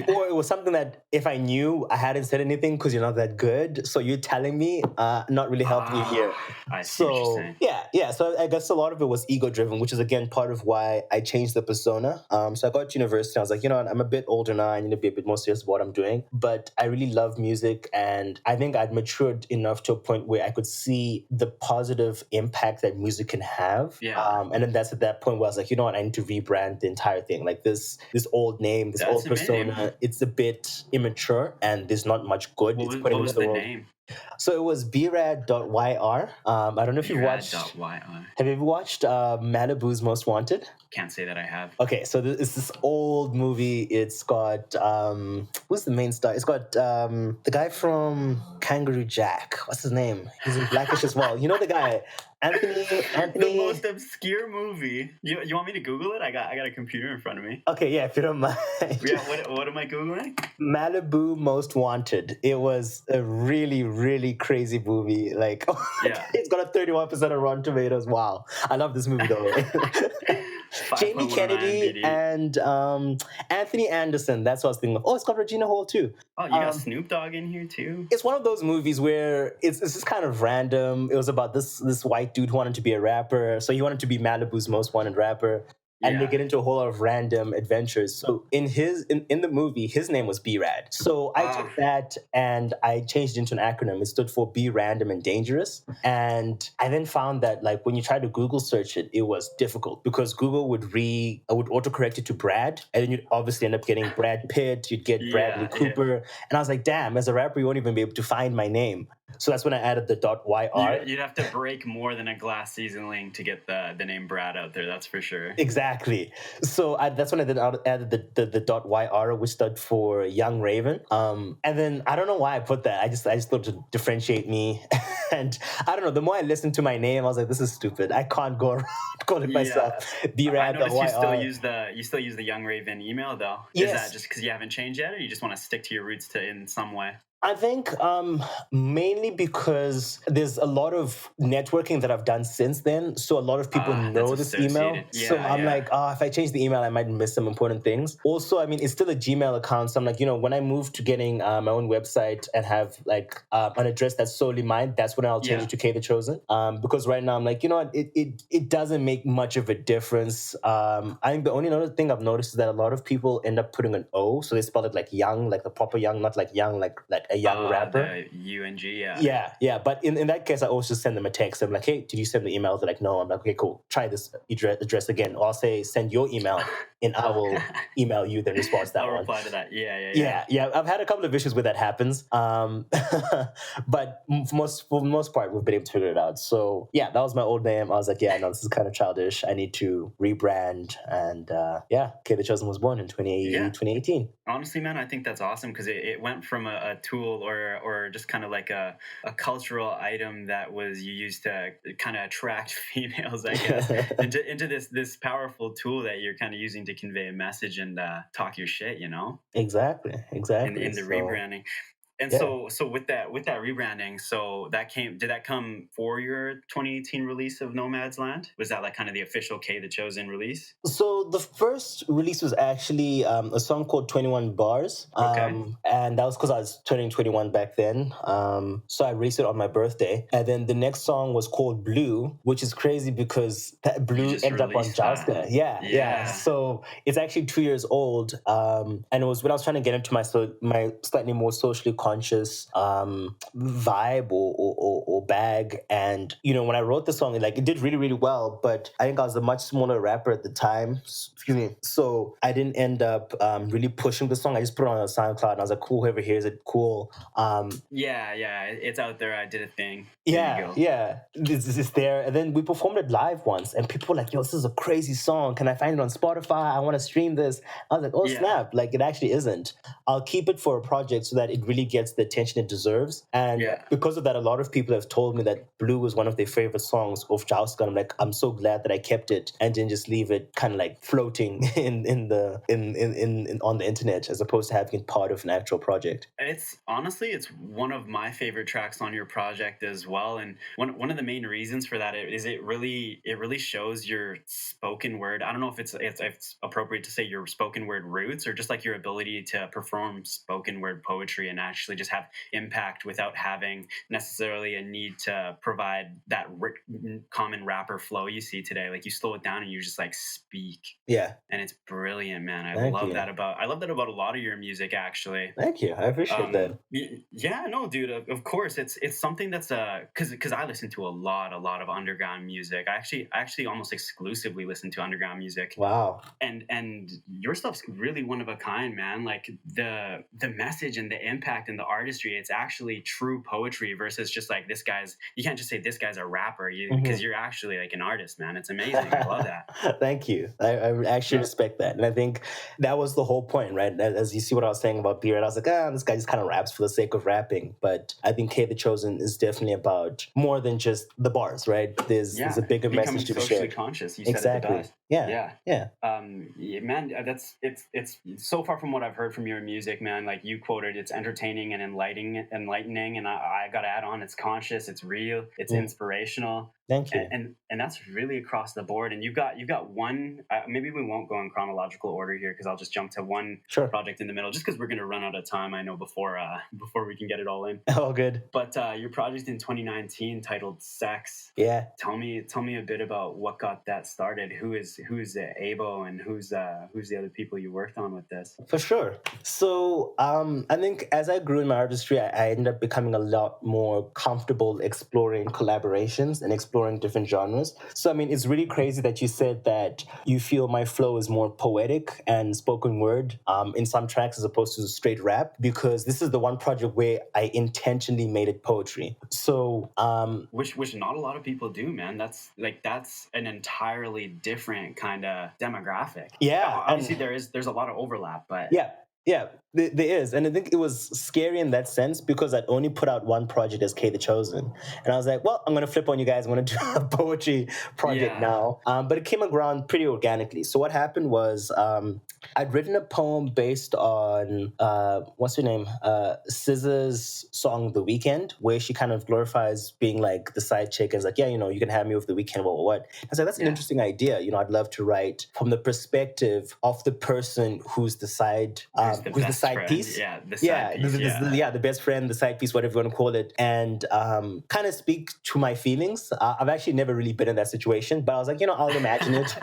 Or it was something that if I knew, I hadn't said anything because you're not that good. So you're telling me, not really helping you here. I see what you're saying. Yeah. So I guess a lot of it was ego driven, which is again part of why I changed the persona. So I got to university. I was like, I'm a bit older now. I need to be a bit more serious about what I'm doing. But but I really love music, and I think I'd matured enough to a point where I could see the positive impact that music can have. Yeah. And then that's at that point where I was like, you know what, I need to rebrand the entire thing. Like this old name, this old persona, it's a bit immature, and there's not much good. What was the name? So it was brad.yr. I don't know if you've watched. Have you ever watched Malibu's Most Wanted? Can't say that I have. Okay, so it's this old movie. It's got who's the main star? It's got the guy from Kangaroo Jack. What's his name? He's in Blackish as well. You know the guy, Anthony. The most obscure movie. You want me to Google it? I got a computer in front of me. Okay, yeah, if you don't mind. Yeah, what am I Googling? Malibu Most Wanted. It was a really, really crazy movie. Like, it's got a 31% of Rotten Tomatoes. Wow, I love this movie though. Jamie Kennedy and Anthony Anderson. That's what I was thinking of. Oh, it's got Regina Hall too. Oh, you got Snoop Dogg in here too. It's one of those movies where it's just kind of random. It was about this white dude who wanted to be a rapper, so he wanted to be Malibu's most wanted rapper. And they get into a whole lot of random adventures. So in the movie, his name was B-Rad. So I took that and I changed it into an acronym. It stood for Be Random and Dangerous. And I then found that like when you try to Google search it, it was difficult because Google would autocorrect it to Brad, and then you'd obviously end up getting Brad Pitt. You'd get Bradley Cooper, and I was like, damn, as a rapper, you won't even be able to find my name. So that's when I added the .yr. You'd have to break more than a glass seasoning to get the name Brad out there. That's for sure. Exactly. So that's when I then added the .yr, which stood for Young Raven. And then I don't know why I put that. I just thought to differentiate me. And I don't know. The more I listened to my name, I was like, "This is stupid. I can't go around calling myself B-Rad." I noticed you still use the Young Raven email though. Yes. Is that just because you haven't changed yet, or you just want to stick to your roots in some way? I think mainly because there's a lot of networking that I've done since then. So a lot of people know this email. So I'm like, if I change the email, I might miss some important things. Also, I mean, it's still a Gmail account. So I'm like, when I move to getting my own website and have like an address that's solely mine, that's when I'll change it to K the Chosen. Because right now I'm like, you know what, it doesn't make much of a difference. I think the only other thing I've noticed is that a lot of people end up putting an O. So they spell it like young, like the proper young, not like young, like a young rapper. UNG, Yeah. But in that case, I always just send them a text. I'm like, hey, did you send the email? They're like, no. I'm like, okay, cool. Try this address again. Or I'll say, send your email, and I will email you the response that I'll one. reply to that. Yeah. I've had a couple of issues where that happens. But for the most part, we've been able to figure it out. So yeah, that was my old name. I was like, no, this is kind of childish. I need to rebrand. And K the Chosen was born in 2018. Honestly, man, I think that's awesome because it went from a tool or just kind of like a cultural item that was you used to kind of attract females, I guess, into this powerful tool that you're kind of using to convey a message and talk your shit, Exactly. In the rebranding. And so with that rebranding, did that come for your 2018 release of Nomad's Land? Was that like kind of the official K the Chosen release? So the first release was actually a song called 21 Bars. And that was because I was turning 21 back then. So I released it on my birthday. And then the next song was called Blue, which is crazy because that Blue ended up on Jouska. Yeah. So it's actually 2 years old. And it was when I was trying to get into my slightly more socially conscious vibe or bag. And when I wrote the song, it did really, really well, but I think I was a much smaller rapper at the time. So I didn't end up really pushing the song. I just put it on a SoundCloud and I was like, cool, whoever hears it, cool. It's out there. I did a thing. It's there. And then we performed it live once and people were like, yo, this is a crazy song. Can I find it on Spotify? I want to stream this. I was like, oh snap, it actually isn't. I'll keep it for a project so that it really gets the attention it deserves. And because of that, a lot of people have told me that Blue was one of their favorite songs of Jouska. I'm like, I'm so glad that I kept it and didn't just leave it kind of floating on the internet as opposed to having it part of an actual project. It's one of my favorite tracks on your project as well. And one of the main reasons for that is it really shows your spoken word. I don't know if it's appropriate to say your spoken word roots or just your ability to perform spoken word poetry and actually just have impact without having necessarily a need to provide that common rapper flow you see today. Like you slow it down and you just like speak. Yeah. And it's brilliant, man. I Thank love you. that about a lot of your music, actually. Thank you. I appreciate that. Yeah, no, dude. Of course, it's something that's because I listen to a lot of underground music. I actually almost exclusively listen to underground music. Wow. And your stuff's really one of a kind, man. Like the message and the impact and the artistry, it's actually true poetry versus just like this guy's. You can't just say this guy's a rapper, because you're actually like an artist, man. It's amazing. I love that. Thank you. I actually respect that, and I think that was the whole point, right? As you see what I was saying about Beard, I was like, this guy just kind of raps for the sake of rapping. But I think K the Chosen is definitely about more than just the bars, right? There's a bigger message to be shared. Becoming socially conscious. You said it the best. Yeah. Man, it's so far from what I've heard from your music, man. Like you quoted, it's entertaining and enlightening, and I got to add on, it's conscious, it's real, it's inspirational. Thank you. And that's really across the board. And you've got one. Maybe we won't go in chronological order here because I'll just jump to one project in the middle, just because we're going to run out of time. I know before we can get it all in. Oh, good. But your project in 2019 titled Sex. Yeah. Tell me a bit about what got that started. Who's Abo and who's the other people you worked on with this? For sure. So I think as I grew in my artistry, I ended up becoming a lot more comfortable exploring collaborations and exploring different genres. So I mean, it's really crazy that you said that you feel my flow is more poetic and spoken word in some tracks as opposed to straight rap, because this is the one project where I intentionally made it poetry. So which not a lot of people do, man. That's an entirely different kind of demographic. Yeah, obviously there's a lot of overlap, but yeah, there is. And I think it was scary in that sense because I'd only put out one project as K the Chosen. And I was like, well, I'm going to flip on you guys. I'm going to do a poetry project now. But it came around pretty organically. So what happened was I'd written a poem based on, what's her name? SZA's song, The Weekend, where she kind of glorifies being like the side chick and is like, yeah, you can have me over the weekend, what. I was like, that's an interesting idea. I'd love to write from the perspective of the person who's the side who's the side piece. Yeah, the side piece. The best friend, the side piece, whatever you want to call it, and kind of speak to my feelings. I've actually never really been in that situation, but I was like, I'll imagine it.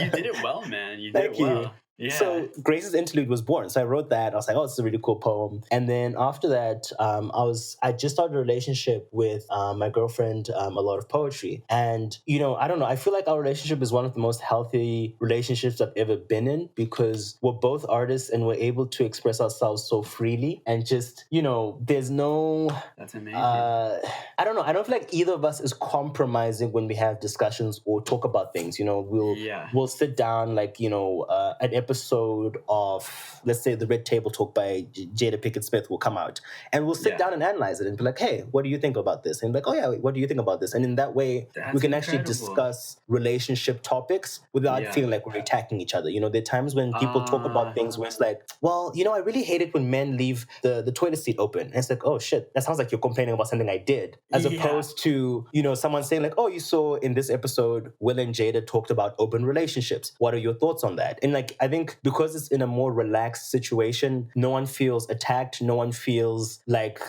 You did it well, man. Thank you. Well. Yeah. So Grace's Interlude was born. So I wrote that. I was like, oh, this is a really cool poem. And then after that, I just started a relationship with my girlfriend, a lot of poetry. And, I don't know, I feel like our relationship is one of the most healthy relationships I've ever been in because we're both artists and we're able to express ourselves so freely. And just, there's no... That's amazing. I don't know. I don't feel like either of us is compromising when we have discussions or talk about things. We'll sit down like, an episode of, let's say, the Red Table Talk by Jada Pinkett Smith will come out. And we'll sit down and analyze it and be like, hey, what do you think about this? And be like, oh yeah, what do you think about this? And in that way, we can actually discuss relationship topics without feeling like we're attacking each other. There are times when people talk about things where it's like, well, I really hate it when men leave the toilet seat open. And it's like, oh shit, that sounds like you're complaining about something I did. As opposed to, someone saying like, oh, you saw in this episode, Will and Jada talked about open relationships. What are your thoughts on that? And like, I think because it's in a more relaxed situation, no one feels attacked. No one feels like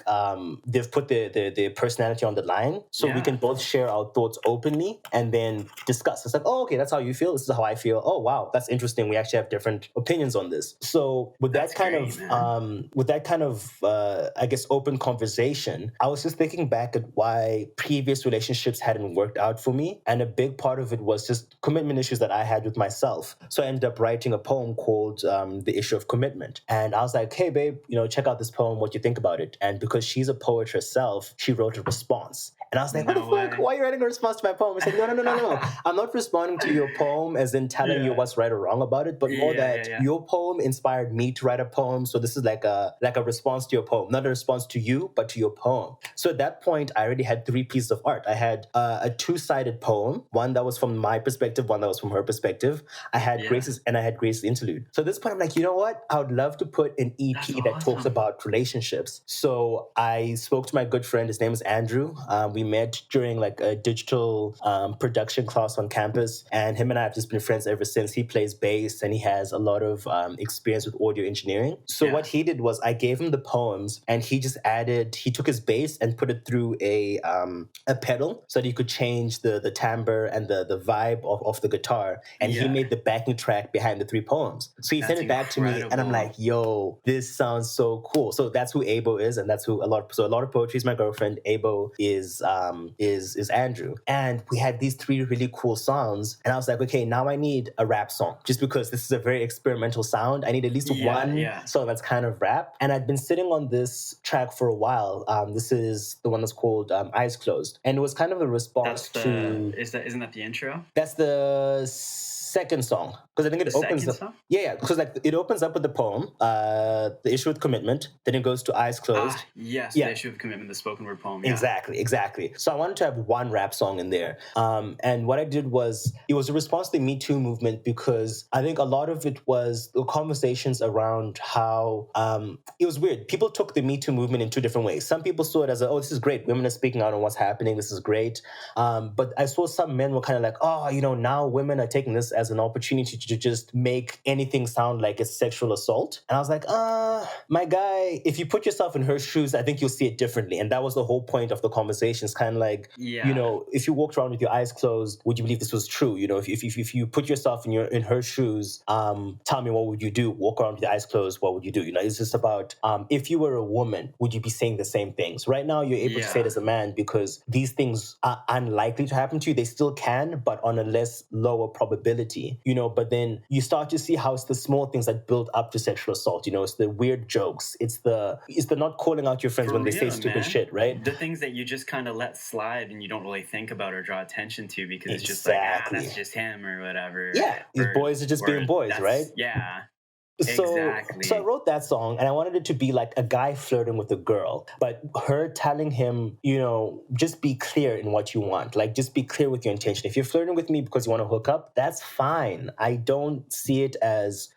they've put their personality on the line. So we can both share our thoughts openly and then discuss. It's like, oh, okay, that's how you feel. This is how I feel. Oh, wow, that's interesting. We actually have different opinions on this. So with that kind of, I guess, open conversation, I was just thinking back at why previous relationships hadn't worked out for me. And a big part of it was just commitment issues that I had with myself. So I ended up writing a poem called The Issue of Commitment. And I was like, hey, babe, check out this poem, what you think about it. And because she's a poet herself, she wrote a response. And I was like, what the fuck? Why are you writing a response to my poem? It's like, no. I'm not responding to your poem as in telling you what's right or wrong about it, but more that your poem inspired me to write a poem. So this is like a response to your poem, not a response to you, but to your poem. So at that point, I already had 3 pieces of art. I had a 2-sided poem, one that was from my perspective, one that was from her perspective. I had Grace's Interlude. So at this point, I'm like, you know what? I would love to put an EP that talks about relationships. So I spoke to my good friend. His name is Andrew. we met during like a digital production class on campus, and him and I have just been friends ever since. He plays bass and he has a lot of experience with audio engineering. So what he did was I gave him the poems, and he took his bass and put it through a pedal so that he could change the timbre and the vibe of the guitar, and he made the backing track behind the 3 poems. So he sent it back to me, and I'm like, yo, this sounds so cool. So that's who Abo is, and that's who a lot of poetry is my girlfriend. Abo is Andrew, and we had these 3 really cool songs, and I was like, okay, now I need a rap song, just because this is a very experimental sound. I need at least one song that's kind of rap, and I'd been sitting on this track for a while. This is the one that's called Eyes Closed, and it was kind of a response to. Isn't that the intro? That's the second song, because I think it opens up. Yeah, because like it opens up with the poem, the issue with commitment. Then it goes to Eyes Closed. The issue of commitment, the spoken word poem. Yeah. Exactly. So I wanted to have one rap song in there, and what I did was it was a response to the Me Too movement, because I think a lot of it was the conversations around how it was weird. People took the Me Too movement in 2 different ways. Some people saw it as this is great. Women are speaking out on what's happening. This is great. But I saw some men were kind of like, now women are taking this as an opportunity to just make anything sound like it's sexual assault. And I was like, my guy, if you put yourself in her shoes, I think you'll see it differently. And that was the whole point of the conversation. It's kind of like, if you walked around with your eyes closed, would you believe this was true? If you put yourself in her shoes, tell me, what would you do? Walk around with your eyes closed, what would you do? It's just about, if you were a woman, would you be saying the same things? Right now, you're able to say it as a man because these things are unlikely to happen to you. They still can, but on a lower probability, but then you start to see how it's the small things that build up to sexual assault. It's the weird jokes. It's the not calling out your friends when they say stupid shit, right? The things that you just kind of let slide and you don't really think about or draw attention to because it's just like, that's just him or whatever. Yeah, these boys are just being boys, right? Yeah. So I wrote that song, and I wanted it to be like a guy flirting with a girl, but her telling him, just be clear in what you want. Like, just be clear with your intention. If you're flirting with me because you want to hook up, that's fine. I don't see it as,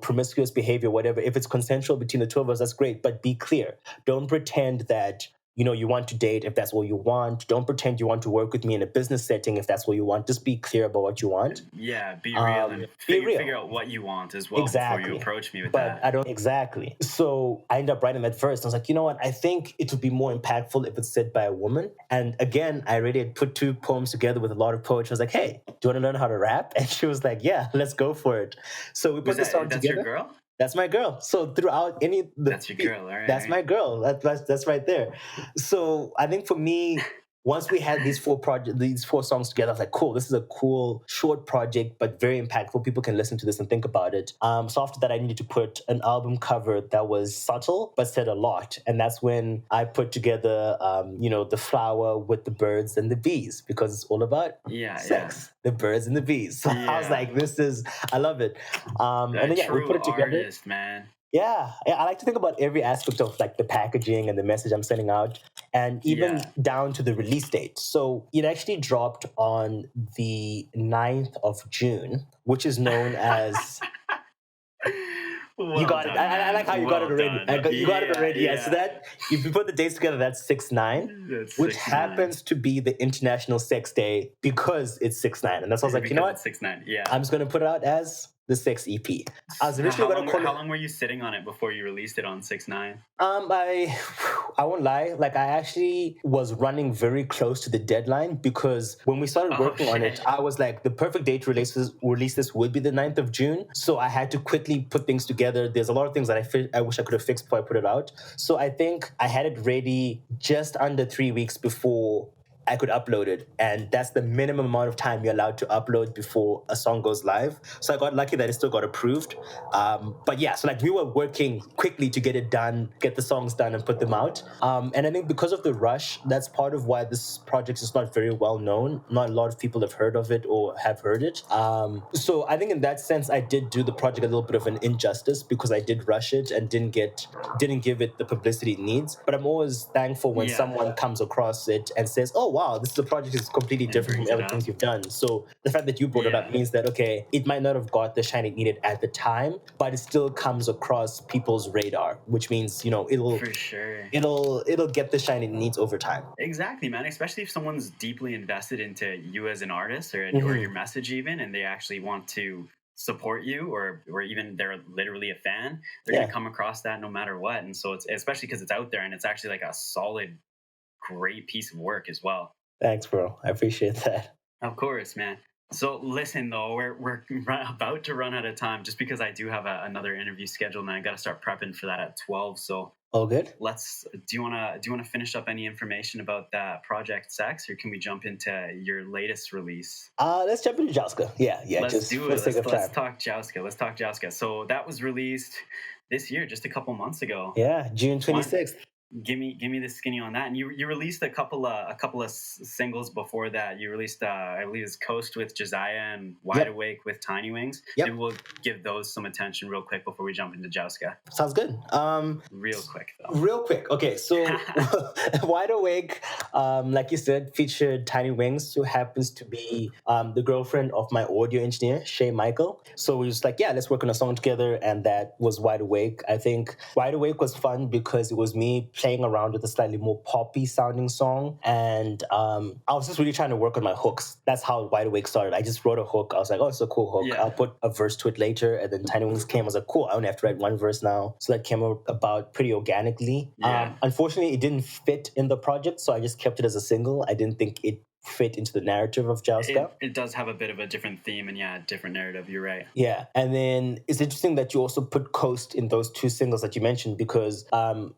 promiscuous behavior, whatever. If it's consensual between the 2 of us, that's great. But be clear. Don't pretend that you want to date if that's what you want. Don't pretend you want to work with me in a business setting if that's what you want. Just be clear about what you want. Yeah, be real and figure out what you want as well before you approach me with that. I don't exactly. So I ended up writing that verse. I was like, you know what? I think it would be more impactful if it's said by a woman. And again, I already had put 2 poems together with a lot of poetry. I was like, hey, do you want to learn how to rap? And she was like, yeah, let's go for it. So we put the song together. That's your girl? That's my girl. So throughout that's your girl, all right. That's my girl. That's right there. So I think for me, once we had these 4 songs together, I was like, cool, this is a cool short project, but very impactful. People can listen to this and think about it. So after that, I needed to put an album cover that was subtle, but said a lot. And that's when I put together, the flower with the birds and the bees, because it's all about sex, the birds and the bees. So I was like, I love it. And then we put it together. Artist, man. Yeah, I like to think about every aspect of like the packaging and the message I'm sending out, and even down to the release date. So it actually dropped on the 9th of June, which is known as... you got it. I like how you got it already. You got it already. Yeah. So that, if you put the dates together, that's 6/9, which happens to be the International Sex Day because it's 6/9. And that's why I was like, you know what? 6/9, yeah. I'm just going to put it out as the Sex EP. I was originally going to call it... How long were you sitting on it before you released it on 6/9? I won't lie. Like, I actually was running very close to the deadline, because when we started working on it, I was like, the perfect date to release this would be the 9th of June. So I had to quickly put things together. There's a lot of things that I wish I could have fixed before I put it out. So I think I had it ready just under 3 weeks before I could upload it. And that's the minimum amount of time you're allowed to upload before a song goes live. So I got lucky that it still got approved. But yeah, so like we were working quickly to get it done, get the songs done and put them out. And I think because of the rush, that's part of why this project is not very well known. Not a lot of people have heard of it or have heard it. So I think in that sense, I did do the project a little bit of an injustice, because I did rush it and didn't give it the publicity it needs. But I'm always thankful when someone comes across it and says, oh, wow, wow, this is a project that's completely different from everything you've done. So the fact that you brought it up means that, okay, it might not have got the shine it needed at the time, but it still comes across people's radar, which means, it'll for sure it'll get the shine it needs over time. Exactly, man. Especially if someone's deeply invested into you as an artist or your message even, and they actually want to support you, or even they're literally a fan, they're gonna come across that no matter what. And so it's especially because it's out there and it's actually like a solid, great piece of work as well. Thanks, bro. I appreciate that. Of course, man. So listen, though, we're about to run out of time, just because I do have another interview scheduled, and I got to start prepping for that at 12. So all good. Do you wanna finish up any information about that Project Sex, or can we jump into your latest release? Let's jump into Jouska. Yeah. Let's do it. Let's talk Jouska. So that was released this year, just a couple months ago. Yeah, June 26th. Give me the skinny on that. And you released a couple of singles before that. You released I believe it's Coast with Josiah and Wide Awake with Tiny Wings. Maybe we'll give those some attention real quick before we jump into Jouska. Sounds good. Real quick though. Real quick. Okay, so Wide Awake, like you said, featured Tiny Wings, who happens to be the girlfriend of my audio engineer, Shay Michael. So we was like, let's work on a song together, and that was Wide Awake. I think Wide Awake was fun because it was me playing around with a slightly more poppy sounding song, and I was just really trying to work on my hooks. That's how Wide Awake started. I just wrote a hook. I was like, oh, it's a cool hook. I'll put a verse to it later. And then Tiny Wings came. I was like, cool, I only have to write one verse now. So that came about pretty organically. Unfortunately, it didn't fit in the project, so I just kept it as a single. I didn't think it fit into the narrative of Jouska. It does have a bit of a different theme and different narrative. You're right. Yeah. And then it's interesting that you also put Coast in those two singles that you mentioned, because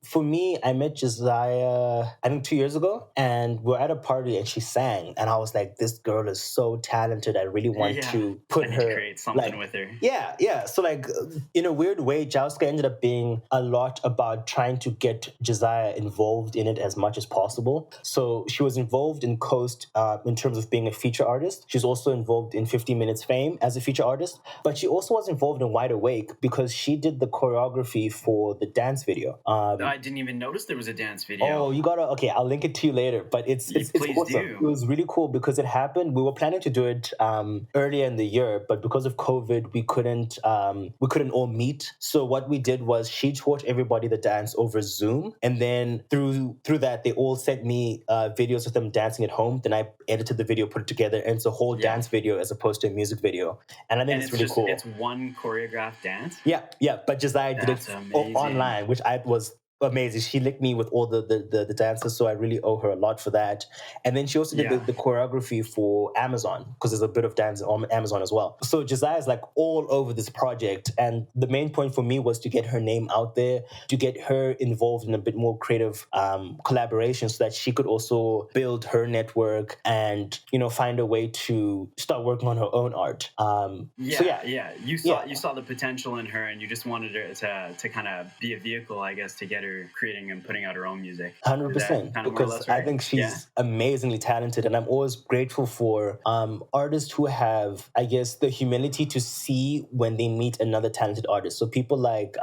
for me, I met Josiah, I think 2 years ago, and we're at a party and she sang, and I was like, this girl is so talented. I really want to put her, create something with her. Yeah. So like, in a weird way, Jouska ended up being a lot about trying to get Josiah involved in it as much as possible. So she was involved in Coast in terms of being a feature artist. She's also involved in 50 Minutes Fame as a feature artist, but she also was involved in Wide Awake because she did the choreography for the dance video. I didn't even notice there was a dance video. Oh, okay, I'll link it to you later, but it's awesome. Do. It was really cool because it happened. We were planning to do it earlier in the year, but because of COVID, we couldn't all meet. So what we did was she taught everybody the dance over Zoom, and then through that, they all sent me videos of them dancing at home. Then I edited the video, put it together, and it's a whole dance video as opposed to a music video. And I think it's really cool. It's one choreographed dance? Yeah. But Josiah did it online, which I was amazing. She licked me with all the dances, so I really owe her a lot for that. And then she also did the choreography for Amazon, because there's a bit of dance on Amazon as well. So Josiah's like all over this project, and the main point for me was to get her name out there, to get her involved in a bit more creative collaboration, so that she could also build her network and find a way to start working on her own art. You saw the potential in her, and you just wanted her to kind of be a vehicle, I guess, to get her creating and putting out her own music. 100%, because I think she's amazingly talented, and I'm always grateful for artists who have, I guess, the humility to see when they meet another talented artist. So people like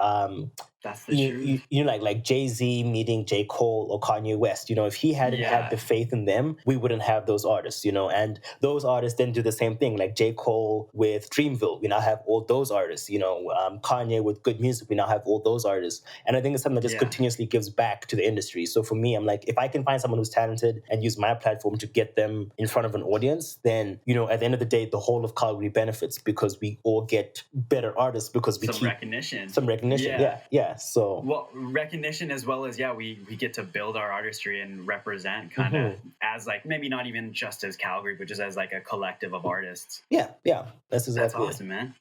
that's the truth. Like Jay-Z meeting J. Cole or Kanye West. If he hadn't had the faith in them, we wouldn't have those artists, and those artists then do the same thing, like J. Cole with Dreamville. We now have all those artists, Kanye with Good Music. We now have all those artists. And I think it's something that just continuously gives back to the industry. So for me, I'm like, if I can find someone who's talented and use my platform to get them in front of an audience, then, at the end of the day, the whole of Calgary benefits, because we all get better artists because we keep recognition. Some recognition. Yeah. So recognition, as well as we get to build our artistry and represent kind of as like, maybe not even just as Calgary, but just as like a collective of artists. That's exactly awesome, man.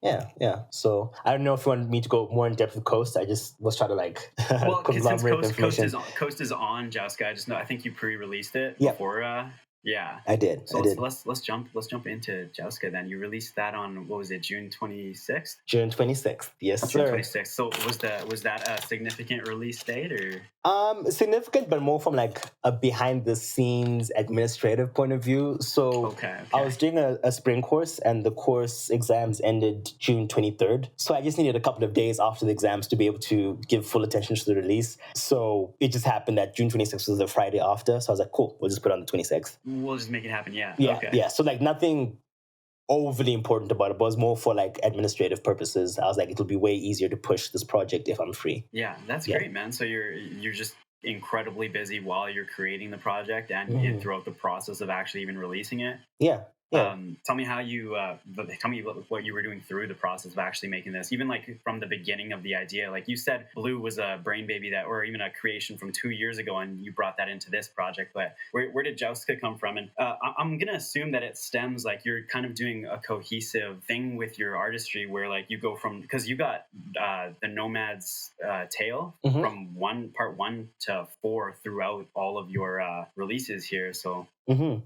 So I don't know if you want me to go more in depth with Coast. I just was trying to like conglomerate information. Coast is on Jouska. I think you pre-released it before. I did. So let's jump into Jouska then. You released that on, what was it, June 26th? June 26th, yes, sir. June 26th. So was that a significant release date, or? Significant, but more from like a behind the scenes administrative point of view. So I was doing a spring course, and the course exams ended June 23rd. So I just needed a couple of days after the exams to be able to give full attention to the release. So it just happened that June 26th was the Friday after. So I was like, cool, we'll just put it on the 26th. We'll just make it happen. Yeah. Okay. Yeah. So like nothing overly important about it, but it was more for like administrative purposes. I was like, it'll be way easier to push this project if I'm free. Yeah, that's great, man. So you're just incredibly busy while you're creating the project and throughout the process of actually even releasing it. Yeah. Tell me how you tell me what you were doing through the process of actually making this, even like from the beginning of the idea. Like you said, Blue was a brain baby that, or even a creation from 2 years ago, and you brought that into this project. But where did Jouska come from? And I'm gonna assume that it stems, like you're kind of doing a cohesive thing with your artistry, where like you go from, because you got the Nomad's Tale from part 1 to 4 throughout all of your releases here. So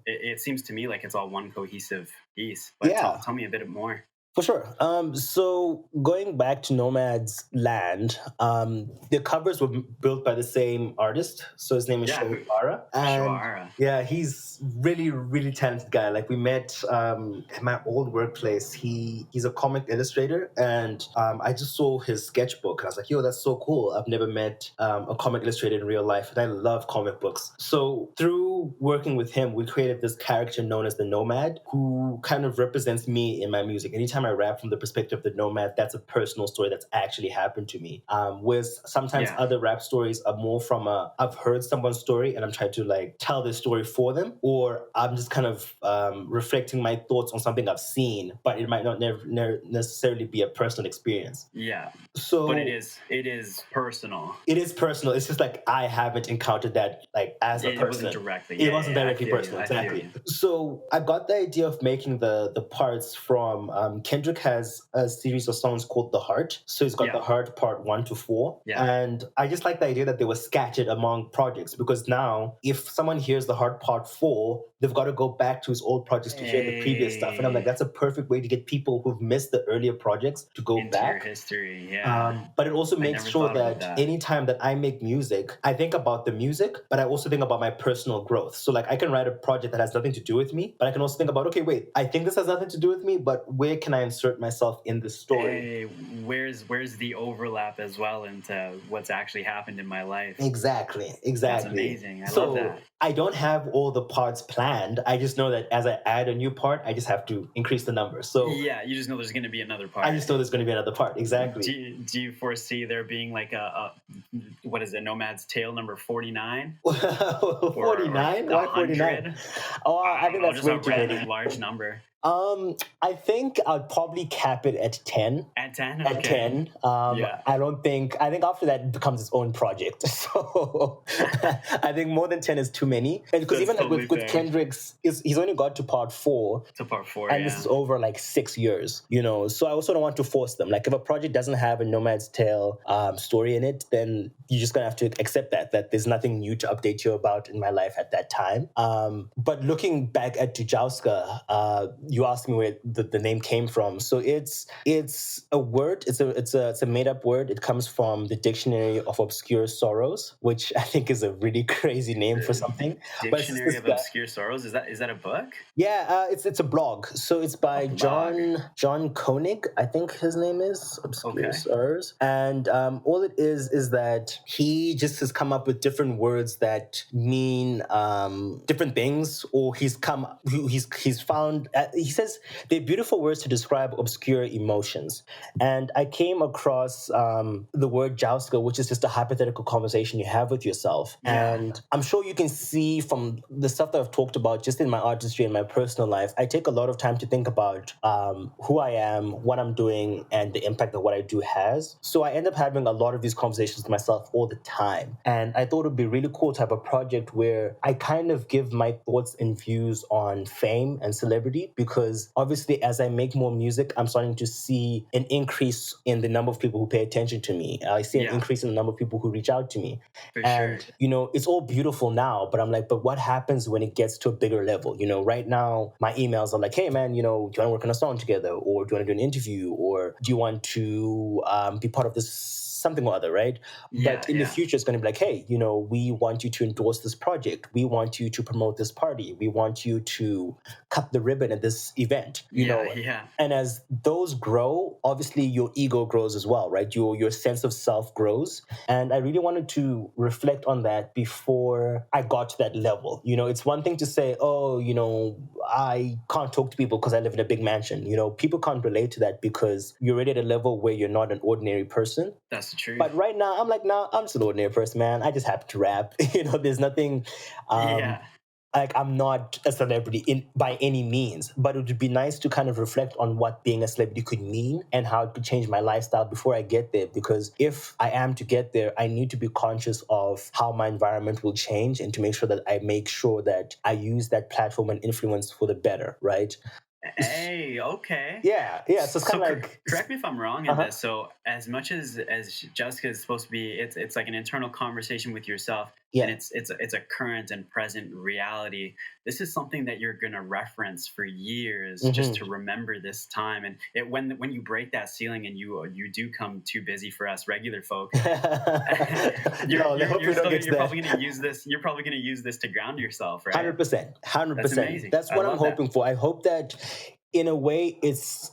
it seems to me like it's all one cohesive piece. But tell me a bit more. For sure. So going back to Nomad's Land, the covers were built by the same artist. So his name is Shoara. And yeah, he's really, really talented guy. Like we met at my old workplace. He's a comic illustrator, and I just saw his sketchbook. And I was like, yo, that's so cool. I've never met a comic illustrator in real life, and I love comic books. So through working with him, we created this character known as the Nomad, who kind of represents me in my music. Anytime I rap from the perspective of the Nomad, that's a personal story that's actually happened to me. Whereas sometimes other rap stories are more from I've heard someone's story and I'm trying to like tell this story for them, or I'm just kind of reflecting my thoughts on something I've seen, but it might not necessarily be a personal experience. Yeah. So, but it is personal. It is personal. It's just like I haven't encountered that like as a person. It wasn't directly. It wasn't directly personal. Exactly. So I got the idea of making the parts from Kendrick has a series of songs called The Heart. So he's got The Heart part 1 to 4. Yeah. And I just like the idea that they were scattered among projects, because now if someone hears The Heart part 4, they've got to go back to his old projects to hear the previous stuff. And I'm like, that's a perfect way to get people who've missed the earlier projects to go into back. Your history, but it also makes sure that anytime that I make music, I think about the music, but I also think about my personal growth. So like I can write a project that has nothing to do with me, but I can also think about, okay, wait, I think this has nothing to do with me, but where can I insert myself in this story? Where's the overlap as well into what's actually happened in my life? Exactly. That's amazing. I love that. I don't have all the parts planned. I just know that as I add a new part, I just have to increase the number. So yeah, you just know there's going to be another part. I just know there's going to be another part. Exactly. Do you foresee there being like a what is it, Nomad's Tale number 49? 49? Why 49? Oh, I think that's way too many. Large number. I think I'd probably cap it at 10. At 10? At 10. I think after that it becomes its own project. So I think more than 10 is too many. And because even totally with Kendrick's, he's only got to part 4. To part 4, and this is over like 6 years, you know. So I also don't want to force them. Like if a project doesn't have a Nomad's Tale story in it, then you're just going to have to accept that there's nothing new to update you about in my life at that time. But looking back at Jouska, you asked me where the name came from. So it's a word. It's a made up word. It comes from the Dictionary of Obscure Sorrows, which I think is a really crazy name for something. Dictionary of Obscure Sorrows. Is that a book? Yeah, it's a blog. So it's by John Koenig, I think his name is, Obscure Sorrows. And all it is that he just has come up with different words that mean different things, or he's found. He says they're beautiful words to describe obscure emotions. And I came across the word Jouska, which is just a hypothetical conversation you have with yourself. Yeah. And I'm sure you can see from the stuff that I've talked about just in my artistry and my personal life, I take a lot of time to think about who I am, what I'm doing, and the impact that what I do has. So I end up having a lot of these conversations with myself all the time. And I thought it would be really cool to have a project where I kind of give my thoughts and views on fame and celebrity, because obviously as I make more music, I'm starting to see an increase in the number of people who pay attention to me. I see an increase in the number of people who reach out to me. You know, it's all beautiful now, but I'm like, but what happens when it gets to a bigger level? You know, right now, my emails are like, hey man, you know, do you want to work on a song together? Or do you want to do an interview? Or do you want to be part of this something or other, right? But in the future, it's going to be like, hey, you know, we want you to endorse this project. We want you to promote this party. We want you to cut the ribbon at this this event, you know. Yeah. And as those grow, obviously your ego grows as well, right? Your sense of self grows. And I really wanted to reflect on that before I got to that level. You know, it's one thing to say, oh, you know, I can't talk to people because I live in a big mansion. You know, people can't relate to that because you're already at a level where you're not an ordinary person. That's the truth. But right now, I'm like, nah, I'm just an ordinary person, man. I just happen to rap. You know, there's nothing. Like, I'm not a celebrity by any means, but it would be nice to kind of reflect on what being a celebrity could mean and how it could change my lifestyle before I get there. Because if I am to get there, I need to be conscious of how my environment will change and to make sure that I make sure that I use that platform and influence for the better, right? Hey, okay. Yeah. So it's kind of like, correct me if I'm wrong in this. So as much as Jessica is supposed to be, it's like an internal conversation with yourself, and it's a current and present reality. This is something that you're gonna reference for years, just to remember this time. And when you break that ceiling and you do come too busy for us regular folk, you're probably gonna use this. You're probably gonna use this to ground yourself, right? 100%. That's amazing. That's what I'm hoping for. I hope that in a way it's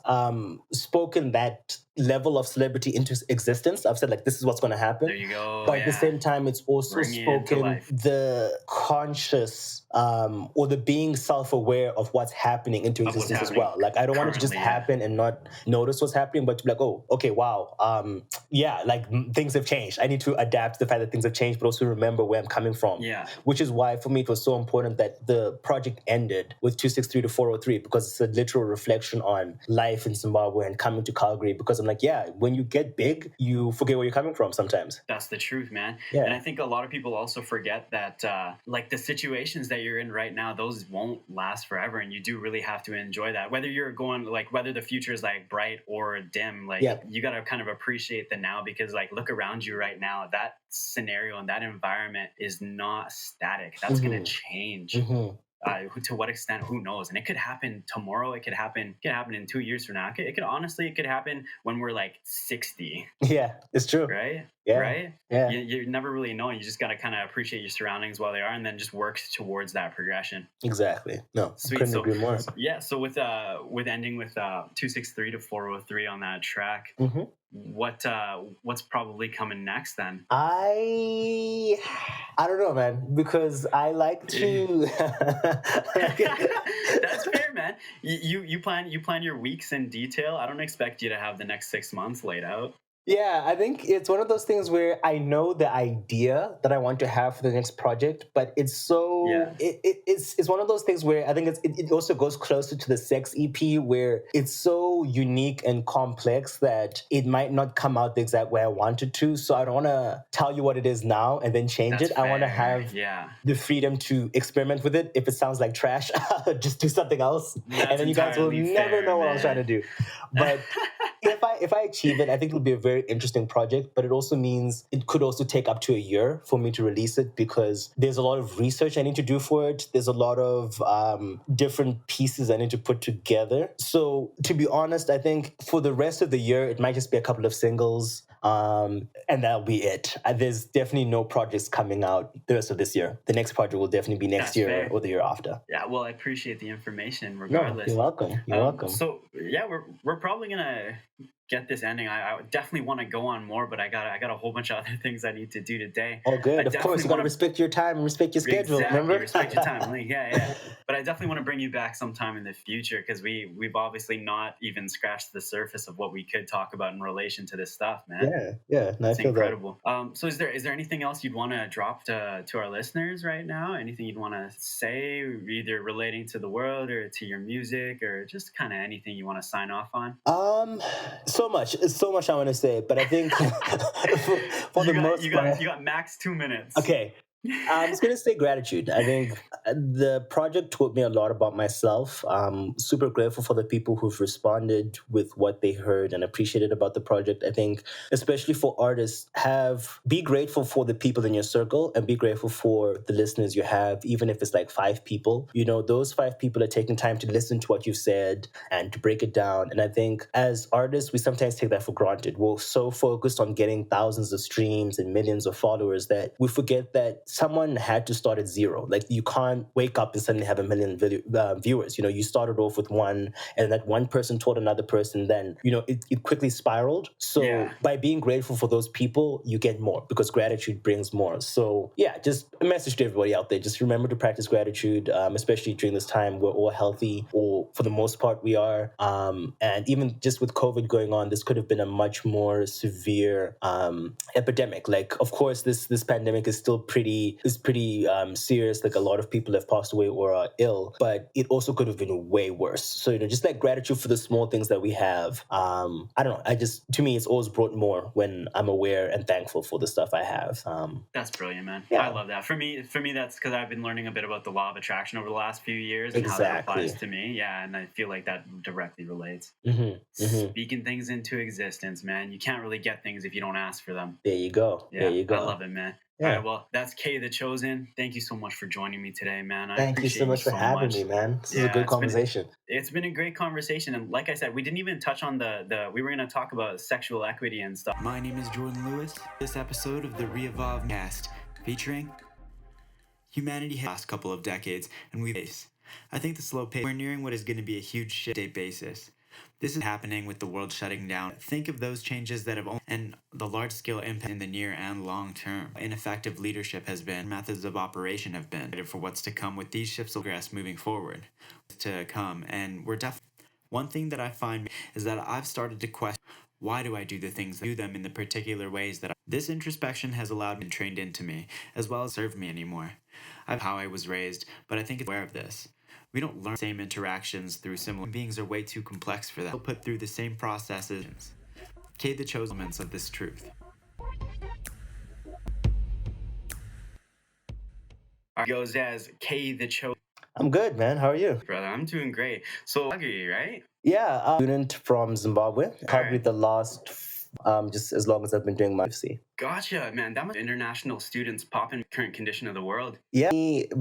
spoken that level of celebrity into existence. I've said, like, this is what's going to happen. There you go. But at the same time, it's also spoken the conscious or the being self-aware of what's happening into existence as well. Like, I don't want it to just happen and not notice what's happening, but to be like, oh, okay, wow. Like, things have changed. I need to adapt to the fact that things have changed, but also remember where I'm coming from. Yeah. Which is why, for me, it was so important that the project ended with 263 to 403, because it's a literal reflection on life in Zimbabwe and coming to Calgary, because I'm like, yeah, when you get big, you forget where you're coming from sometimes. That's the truth, man. Yeah. And I think a lot of people also forget that, like, the situations that you're in right now, those won't last forever. And you do really have to enjoy that. Whether you're going, like, whether the future is, like, bright or dim, like, you got to kind of appreciate the now, because, like, look around you right now. That scenario and that environment is not static. That's going to change. To what extent, who knows? And it could happen tomorrow. It could happen in 2 years from now. It could happen when we're like 60. Yeah, it's true. Right? Yeah. Right? Yeah. You never really know. You just got to kind of appreciate your surroundings while they are, and then just work towards that progression. Exactly. No, sweet. Couldn't agree more. Yeah. So with ending with 263 to 403 on that track, what's probably coming next then? I don't know, man, because I like to. That's fair, man. You plan your weeks in detail. I don't expect you to have the next 6 months laid out. Yeah, I think it's one of those things where I know the idea that I want to have for the next project, but it's so it's one of those things where I think it also goes closer to the Sex EP, where it's so unique and complex that it might not come out the exact way I want it to. So I don't want to tell you what it is now and then change it. Fair. I want to have the freedom to experiment with it. If it sounds like trash, just do something else, and then you guys will never know what I was trying to do. But if I achieve it, I think it'll be a very interesting project, but it also means it could also take up to a year for me to release it, because there's a lot of research I need to do for it. There's a lot of different pieces I need to put together. So to be honest, I think for the rest of the year, it might just be a couple of singles, and that'll be it. There's definitely no projects coming out the rest of this year. The next project will definitely be next year or the year after. Yeah, well, I appreciate the information regardless. No, you're welcome. You're welcome. So yeah, we're probably gonna get this ending. I definitely want to go on more, but I got a whole bunch of other things I need to do today. Oh, good. Of course, you got to respect your time and respect your schedule. Exactly, remember? Respect your time. Yeah. But I definitely want to bring you back sometime in the future, because we've obviously not even scratched the surface of what we could talk about in relation to this stuff, man. Yeah. It's incredible. So is there anything else you'd want to drop to our listeners right now? Anything you'd want to say, either relating to the world or to your music, or just kind of anything you want to sign off on? So much I want to say, but I think for the most part, you got max 2 minutes. Okay. I'm just going to say gratitude. I think the project taught me a lot about myself. I'm super grateful for the people who've responded with what they heard and appreciated about the project. I think, especially for artists, be grateful for the people in your circle and be grateful for the listeners you have, even if it's like 5 people. You know, those 5 people are taking time to listen to what you've said and to break it down. And I think as artists, we sometimes take that for granted. We're so focused on getting thousands of streams and millions of followers that we forget that someone had to start at zero. Like you can't wake up and suddenly have a million viewers. You started off with one, and that one person taught another person. Then it quickly spiraled. So by being grateful for those people, you get more because gratitude brings more. So just a message to everybody out there: just remember to practice gratitude, especially during this time. We're all healthy, or for the most part, we are. And even just with COVID going on, this could have been a much more severe epidemic. Like, of course, this pandemic is still pretty serious. Like, a lot of people have passed away or are ill, but it also could have been way worse. So just like gratitude for the small things that we have. I don't know. To me, it's always brought more when I'm aware and thankful for the stuff I have. That's brilliant, man. Yeah. I love that. For me, that's because I've been learning a bit about the law of attraction over the last few years and how that applies to me. Yeah, and I feel like that directly relates. Speaking things into existence, man. You can't really get things if you don't ask for them. There you go. Yeah, there you go. I love it, man. Yeah. All right, well, that's Kay the Chosen. Thank you so much for joining me today, man. Thank you so much for having me, man. This is a good conversation. It's been a great conversation. And like I said, we didn't even touch on we were going to talk about sexual equity and stuff. My name is Jordan Lewis. This episode of the ReEvolve cast featuring humanity has last couple of decades, and I think the slow pace, we're nearing what is going to be a huge shift day basis. This is happening with the world shutting down. Think of those changes that have and the large-scale impact in the near and long term. Ineffective leadership has been, methods of operation have been for what's to come with these shifts of progress moving forward to come. And we're definitely, one thing that I find is that I've started to question, why do I do the things, do them in the particular ways that this introspection has allowed me and trained into me, as well as served me anymore. I've how I was raised, but I think it's aware of this. We don't learn the same interactions through similar beings are way too complex for that. We'll put through the same processes. Kay the chosen elements of this truth. Goes as Kay the Chosen. I'm good, man. How are you? Brother, I'm doing great. So, right? Yeah, student from Zimbabwe. Probably the last, just as long as I've been doing my FC. Gotcha, man. That much international students pop in current condition of the world. Yeah,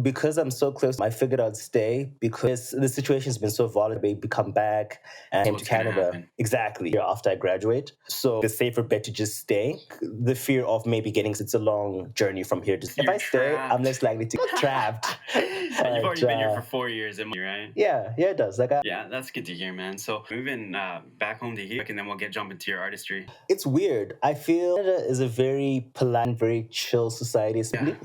because I'm so close, I figured I'd stay because the situation's been so volatile. We come back and came to Canada exactly after I graduate. So the safer bet to just stay. The fear of maybe it's a long journey from here. If I stay, I'm less likely to get trapped. You've already been here for 4 years, right? Yeah, it does. Yeah, that's good to hear, man. So moving back home to here, and then we'll jump into your artistry. It's weird. I feel Canada is a very polite, very chill society,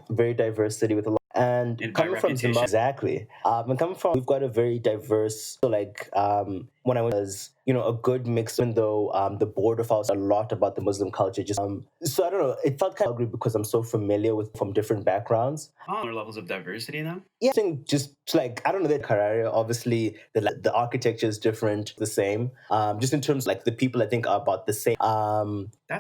very diverse city with a lot. And coming from Zimbabwe, exactly. And coming from, we've got a very diverse, when I was, a good mix, even though the border files a lot about the Muslim culture. So I don't know, it felt kind of ugly because I'm so familiar from different backgrounds. Other levels of diversity now? Yeah, I think just I don't know, the Harare, obviously the architecture is different, the same. Just in terms of the people I think are about the same.